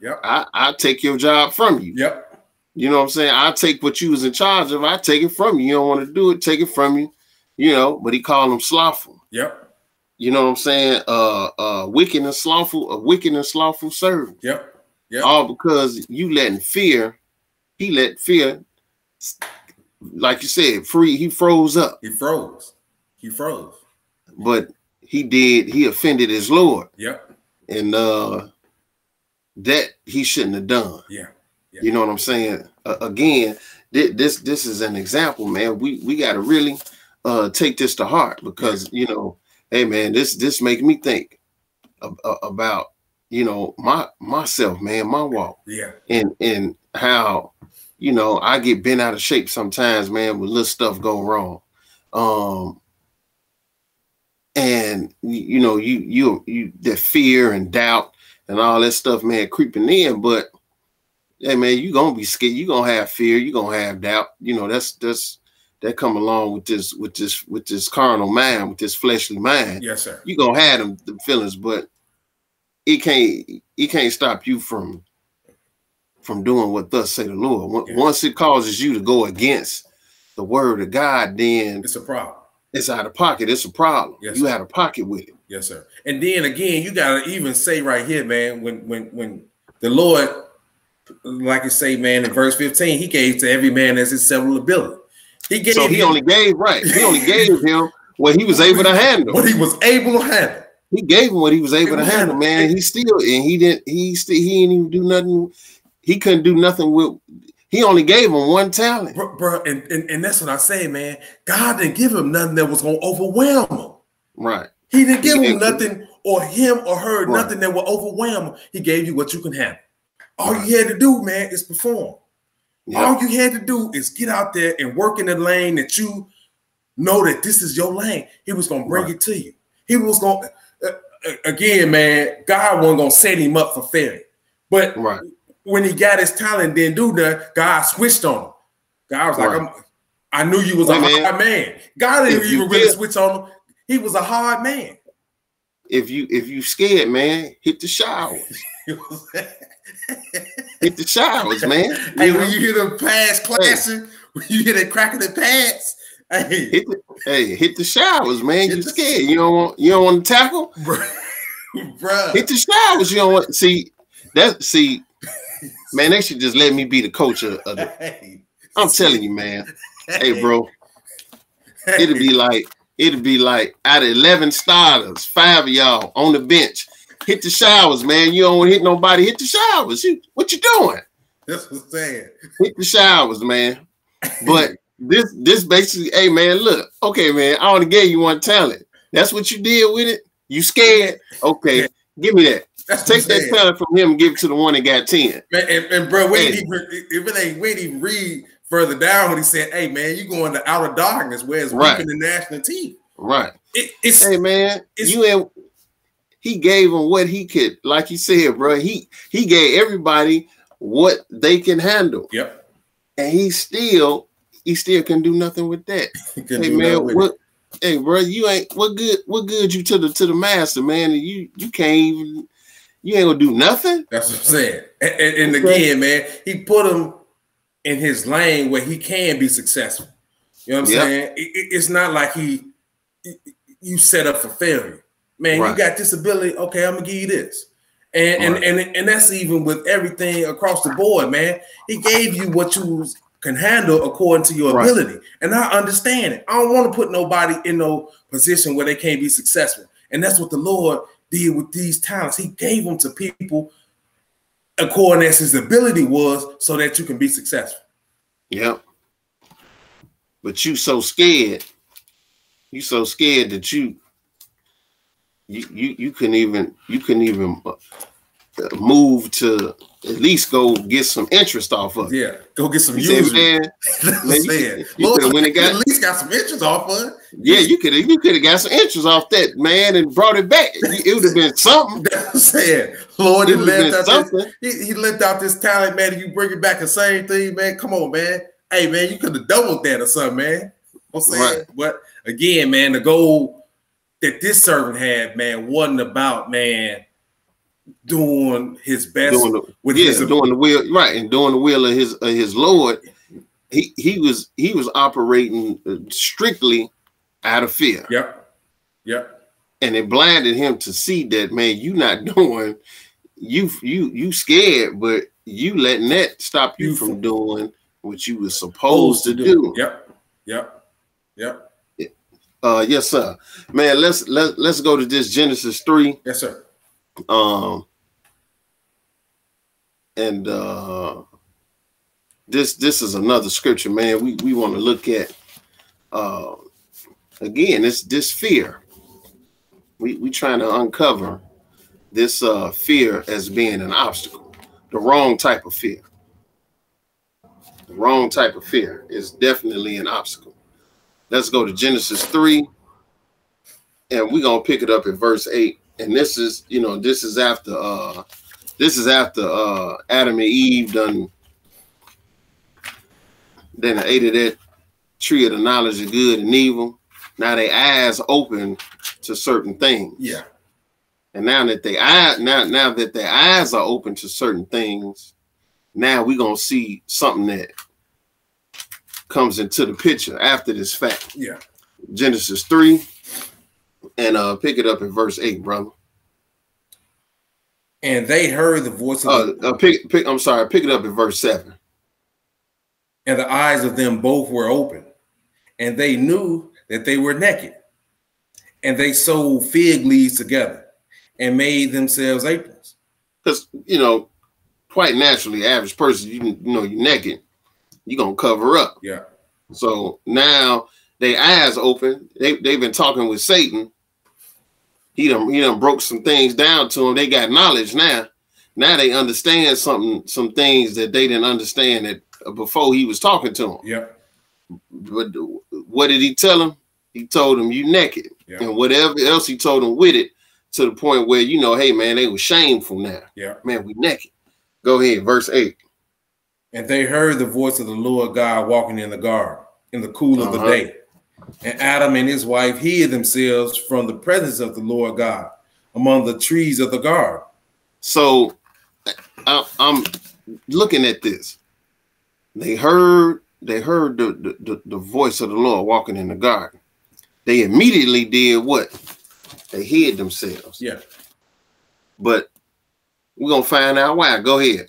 Yep. I'll take your job from you. Yep. You know what I'm saying? I'll take what you was in charge of. I take it from you. You don't want to do it, take it from you. You know, but he called him slothful. Yep. You know what I'm saying? Wicked and slothful servant. Yep. Yep. All because you letting fear, he let fear, like you said, he froze up. He froze. But he offended his Lord. Yep. And that he shouldn't have done. Yeah. You know what I'm saying? Again, this is an example, man. We got to really take this to heart because, you know, hey, man, this makes me think about, you know, myself, man, my walk. Yeah. And how, you know, I get bent out of shape sometimes, man, when little stuff go wrong. And you know, you that fear and doubt and all that stuff, man, creeping in. But hey, man, you're gonna be scared, you're gonna have fear, you're gonna have doubt. You know, that come along with this carnal mind, with this fleshly mind. Yes, sir. You're gonna have them feelings, but it can't stop you from doing what thus say the Lord. Once it causes you to go against the word of God, then it's a problem. It's out of pocket. It's a problem. Yes, you sir. out of pocket with it. Yes, sir. And then again, you gotta even say right here, man, when the Lord, like you say, man, in verse 15, he gave to every man as his several ability. He only gave him what he was able to handle. What he was able to handle. He gave him what he was able to handle, man. He didn't even do nothing. He couldn't do nothing with. He only gave him one talent, bro. And that's what I say, man. God didn't give him nothing that was gonna overwhelm him. Right. He didn't give him nothing, or him or her, nothing that will overwhelm him. He gave you what you can handle. All you had to do, man, is perform. Yep. All you had to do is get out there and work in the lane that you know that this is your lane. He was gonna bring it to you. He was gonna again, man. God wasn't gonna set him up for failure, but when he got his talent, didn't do that. God switched on him. God was like, I knew you was a hard man. God didn't even really switch on him. He was a hard man. If you scared, man, hit the showers. Hit the showers, man. Hey, when you hear them pads clashing, when you hear that cracking the pads, hit the showers, man. You scared. You don't want to tackle? Bruh. Hit the showers. You don't want see. Man, they should just let me be the coach of the. I'm telling you, man. Hey, bro. It'd be like out of 11 starters, 5 of y'all on the bench. Hit the showers, man. You don't want to hit nobody. Hit the showers. What you doing? That's what I'm saying. Hit the showers, man. But this basically, hey, man, look. Okay, man, I only gave you one talent. That's what you did with it? You scared? Okay, give me that. Take that talent from him and give it to the one that got 10. Man, and bro, we didn't even read further down when he said, "Hey man, you going to outer darkness where it's weeping and gnashing of teeth." Right. Hey man, he gave him what he could, like you said, bro. He gave everybody what they can handle. Yep. And he still can do nothing with that. Hey man, hey bro, you ain't what good you to the master, man, and you can't even, you ain't gonna do nothing. That's what I'm saying. And again, man, he put him in his lane where he can be successful. You know what I'm saying? It's not like you set up for failure. Man, you got this ability. Okay, I'm gonna give you this. And that's even with everything across the board, man. He gave you what you can handle according to your ability. And I understand it. I don't want to put nobody in no position where they can't be successful. And that's what the Lord did with these talents. He gave them to people according as his ability was, so that you can be successful. Yep. But you so scared. You so scared that you couldn't even move to at least go get some interest off of it. Yeah, go get some users. Lord, at least got some interest off of it. Yeah, you could have got some interest off that, man, and brought it back. It would have been something. That's what I'm saying. Lord, he left out this talent, man, and you bring it back the same thing, man. Come on, man. Hey, man, you could have doubled that or something, man. I'm saying, but again, man, the goal that this servant had, man, wasn't about, man, doing his best doing the will, right, and doing the will of his Lord. He was operating strictly out of fear. Yep. And it blinded him to see that, man, you not doing, you scared, but you letting that stop you from doing what you were supposed to do. Yep. Yes, sir. Man, let's go to this Genesis 3. Yes, sir. And this is another scripture, man. We want to look at again, this fear. We trying to uncover this fear as being an obstacle. The wrong type of fear. The wrong type of fear is definitely an obstacle. Let's go to Genesis 3, and we're gonna pick it up at verse 8. And this is after Adam and Eve done ate of that tree of the knowledge of good and evil. Now their eyes open to certain things. Yeah. And now that their eyes are open to certain things, now we're gonna see something that comes into the picture after this fact. Yeah. Genesis 3, and pick it up at verse 8, brother. And they heard the voice of pick it up at verse 7. And the eyes of them both were open, and they knew that they were naked. And they sewed fig leaves together and made themselves aprons. Because, quite naturally, average person, you're naked, you're going to cover up. Yeah. So now their eyes open. They've been talking with Satan. He done broke some things down to them. They got knowledge now. Now they understand some things that they didn't understand before he was talking to them. Yep. But what did he tell them? He told them, you naked. Yep. And whatever else he told them with it, to the point where, hey, man, they were shameful now. Yeah. Man, we naked. Go ahead, verse 8. And they heard the voice of the Lord God walking in the garden in the cool of the day. And Adam and his wife hid themselves from the presence of the Lord God among the trees of the garden. So I'm looking at this. They heard the voice of the Lord walking in the garden. They immediately did what? They hid themselves. Yeah. But we're going to find out why. Go ahead.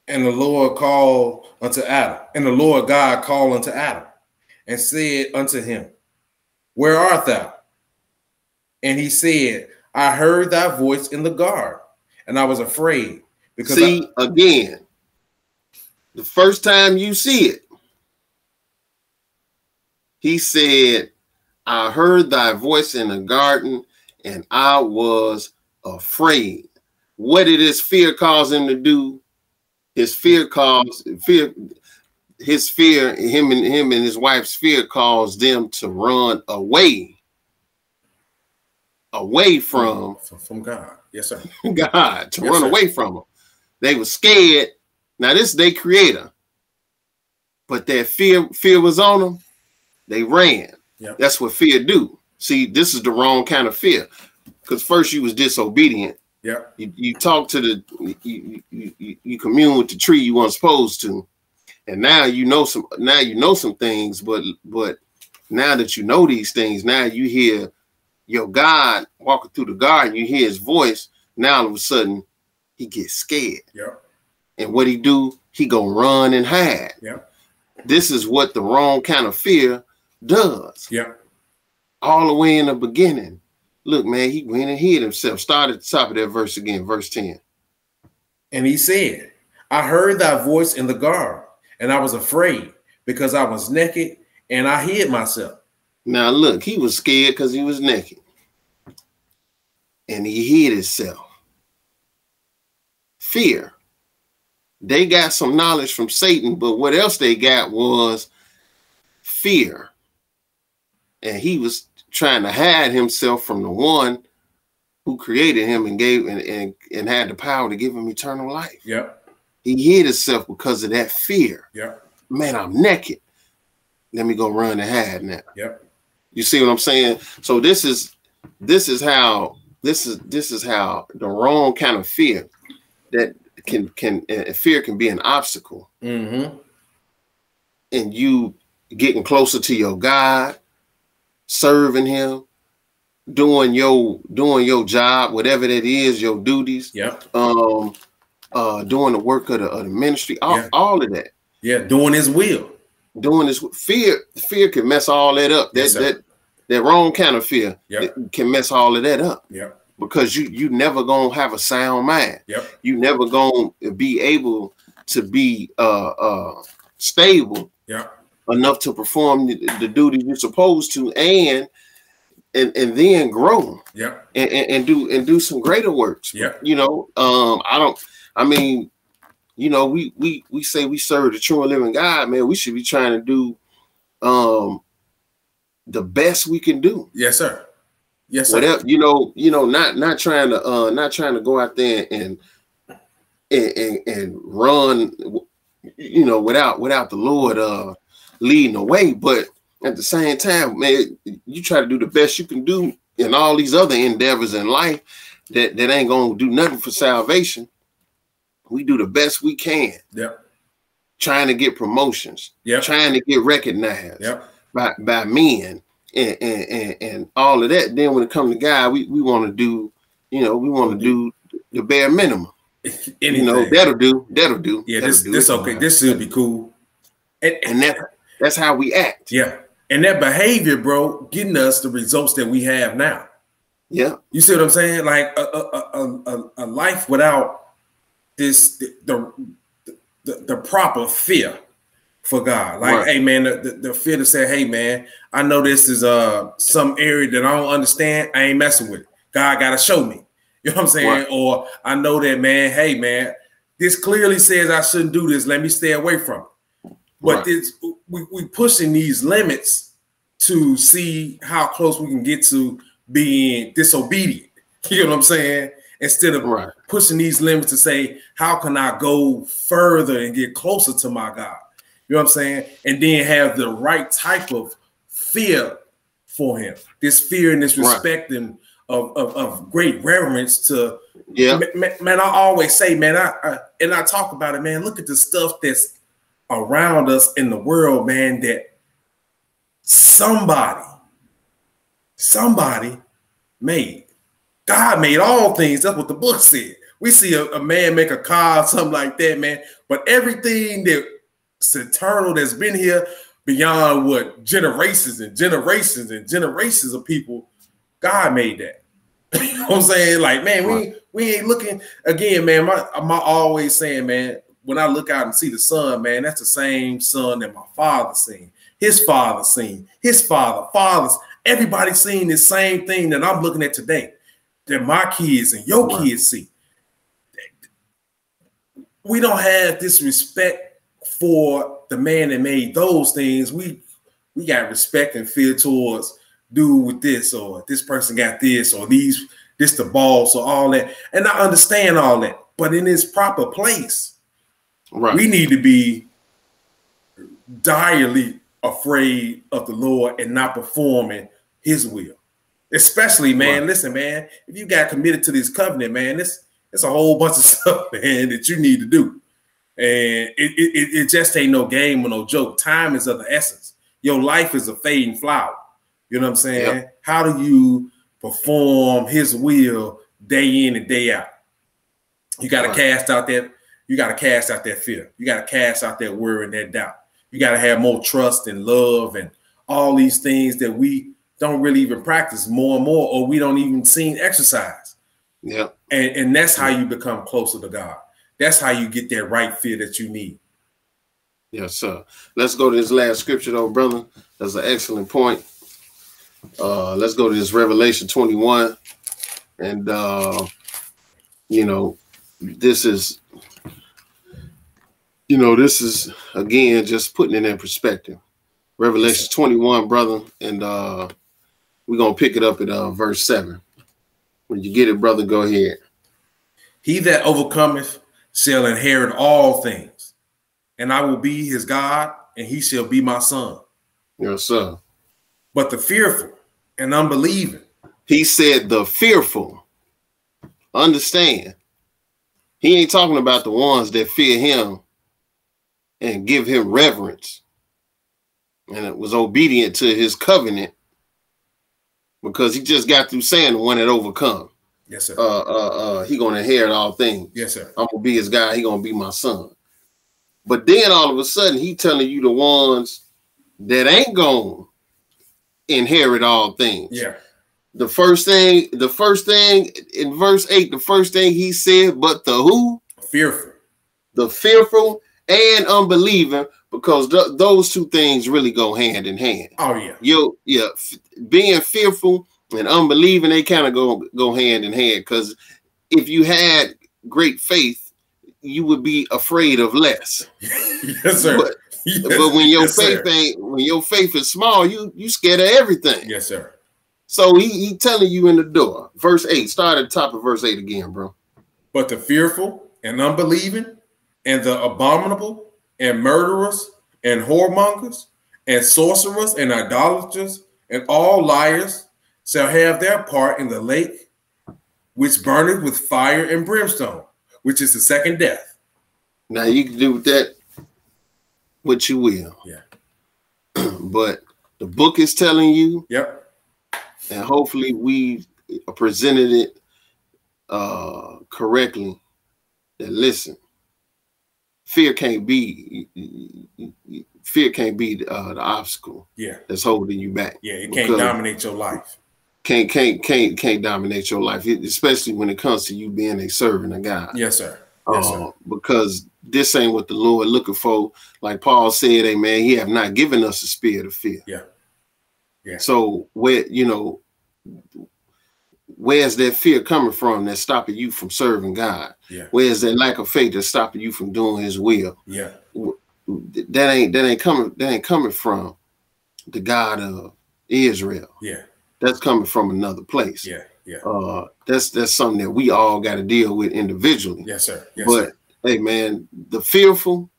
And the Lord called unto Adam. And the Lord God called unto Adam and said unto him, where art thou? And he said, I heard thy voice in the garden, and I was afraid. Because again, the first time you see it, he said, I heard thy voice in the garden, and I was afraid. what did his fear cause him to do? His fear caused him and his wife's fear caused them to run away from God. Yes, sir. God, to run away from him. They were scared. Now this is their creator, but their fear was on them. They ran. Yep. That's what fear do. See, this is the wrong kind of fear, because first you was disobedient. Yeah. You talk to you commune with the tree you weren't supposed to, and now you know some things. But now that you know these things, now you hear your God walking through the garden. You hear his voice. Now all of a sudden, he gets scared. Yeah. And what he do? He gonna run and hide. Yeah. This is what the wrong kind of fear does. Yeah. All the way in the beginning. Look, man, he went and hid himself. Start at the top of that verse again, verse 10. And he said, I heard thy voice in the garden, and I was afraid because I was naked and I hid myself. Now, look, he was scared because he was naked. And he hid himself. Fear. They got some knowledge from Satan, but what else they got was fear. And he was trying to hide himself from the one who created him and gave and had the power to give him eternal life. Yeah. He hid himself because of that fear. Yeah. Man, I'm naked. Let me go run and hide now. Yeah. You see what I'm saying? So this is how the wrong kind of fear that fear can be an obstacle. Mm-hmm. And you getting closer to your God, serving him, doing your job, whatever that is, your duties. Yeah. Doing the work of the ministry, all of that. Yeah, doing his will. Doing this fear can mess all that up. That wrong kind of fear can mess all of that up. Yeah. Because you never gonna have a sound mind. Yep. You never gonna be able to be stable enough to perform the duty you're supposed to, and then grow. Yeah. And do some greater works. Yeah. You know, we say we serve the true and living God, man. We should be trying to do the best we can do. Yes, sir. Yes, sir. Whatever, not trying to go out there and run, without the Lord leading the way. But at the same time, man, you try to do the best you can do in all these other endeavors in life that ain't gonna do nothing for salvation. We do the best we can. Yeah. Trying to get promotions. Yeah. Trying to get recognized. Yeah. By men and all of that. Then when it comes to God, we want to do, we want to do the bare minimum. Anything. That'll do. Yeah, this okay. This should be cool. And that's how we act. Yeah. And that behavior, bro, getting us the results that we have now. Yeah. You see what I'm saying? Like a life without the proper fear for God. Like, hey man, the fear to say, hey man, I know this is some area that I don't understand. I ain't messing with it. God gotta show me. You know what I'm saying? Right. Or I know that, man, hey man, this clearly says I shouldn't do this. Let me stay away from it. But we pushing these limits to see how close we can get to being disobedient. You know what I'm saying? Instead of pushing these limits to say, how can I go further and get closer to my God? You know what I'm saying? And then have the right type of fear for him. This fear and this respect and of great reverence to, man, I always say, man, I talk about it, man, look at the stuff that's around us in the world, man, that somebody made. God made all things. That's what the book said. We see a man make a car or something like that, man. But everything that's eternal, that's been here beyond what generations and generations and generations of people, God made that. You know what I'm saying? Like, man, we ain't looking again, man. I'm always saying, man, when I look out and see the sun, man, that's the same sun that my father seen, his father seen, his fathers. Everybody seen the same thing that I'm looking at today, that my kids and your kids see. we don't have this respect for the man that made those things. We got respect and fear towards dude with this, or this person got this, or this the boss, or all that. And I understand all that, but in its proper place, right, we need to be direly afraid of the Lord and not performing his will. Especially, man, listen, man, if you got committed to this covenant, man, it's a whole bunch of stuff, man, that you need to do. And it just ain't no game or no joke. Time is of the essence. Your life is a fading flower. You know what I'm saying? Yep. How do you perform his will day in and day out? You got to cast out that, fear. You got to cast out that worry and that doubt. You got to have more trust and love and all these things that we don't really even practice more and more, or we don't even seem exercise. Yeah. And that's how you become closer to God. That's how you get that right fear that you need. Yes, sir. Let's go to this last scripture, though, brother. That's an excellent point. Let's go to this Revelation 21. And, this is, again, just putting it in perspective. Revelation 21, brother. And we're going to pick it up at verse 7. When you get it, brother, go ahead. He that overcometh shall inherit all things, and I will be his God, and he shall be my son. Yes, sir. But the fearful and unbelieving. He said the fearful. Understand. He ain't talking about the ones that fear him and give him reverence and it was obedient to his covenant, because he just got through saying the one that overcome. Yes, sir. He gonna inherit all things. Yes, sir. I'm gonna be his guy. He gonna be my son. But then all of a sudden, he telling you the ones that ain't gonna inherit all things. Yeah. The first thing in verse 8, the first thing he said, but the who? Fearful. The fearful and unbelieving, because those two things really go hand in hand. Oh yeah. Being fearful and unbelieving, they kind of go hand in hand, because if you had great faith, you would be afraid of less. Yes, sir. But when your faith is small, you scared of everything. Yes, sir. So he telling you in the door. Verse 8. Start at the top of verse 8 again, bro. But the fearful and unbelieving and the abominable and murderers and whoremongers and sorcerers and idolaters and all liars shall have their part in the lake which burneth with fire and brimstone, which is the second death. Now you can do with that what you will. Yeah. But the book is telling you. Yep. And hopefully we presented it correctly. That listen, fear can't be the obstacle. Yeah. That's holding you back. Yeah, it can't dominate your life. Can't dominate your life, especially when it comes to you being a servant of God. Yes, sir. Yes, sir. Because this ain't what the Lord looking for. Like Paul said, amen, he have not given us a spirit of fear. Yeah. Yeah. So where's that fear coming from that's stopping you from serving God? Yeah. Where's that lack of faith that's stopping you from doing his will? Yeah. That ain't coming from the God of Israel. Yeah. That's coming from another place. Yeah. Yeah. That's something that we all got to deal with individually. Yes, sir. Yes, but sir. Hey, man, the fearful,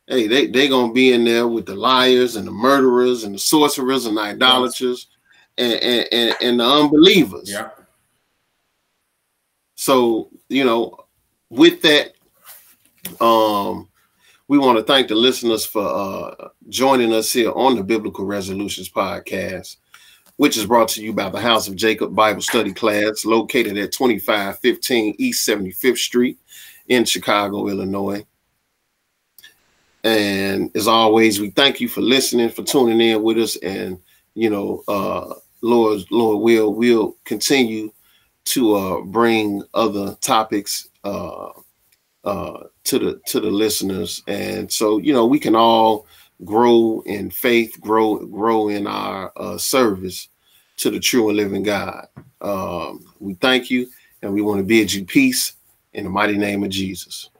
hey, they gonna be in there with the liars and the murderers and the sorcerers and the idolaters and the unbelievers. Yeah. So, with that, we want to thank the listeners for joining us here on the Biblical Resolutions Podcast, which is brought to you by the House of Jacob Bible Study Class, located at 2515 East 75th Street in Chicago, Illinois. And as always, we thank you for listening, for tuning in with us. And, Lord we'll continue to bring other topics to the listeners. And so, we can all grow in faith, grow in our service to the true and living God. We thank you, and we want to bid you peace in the mighty name of Jesus.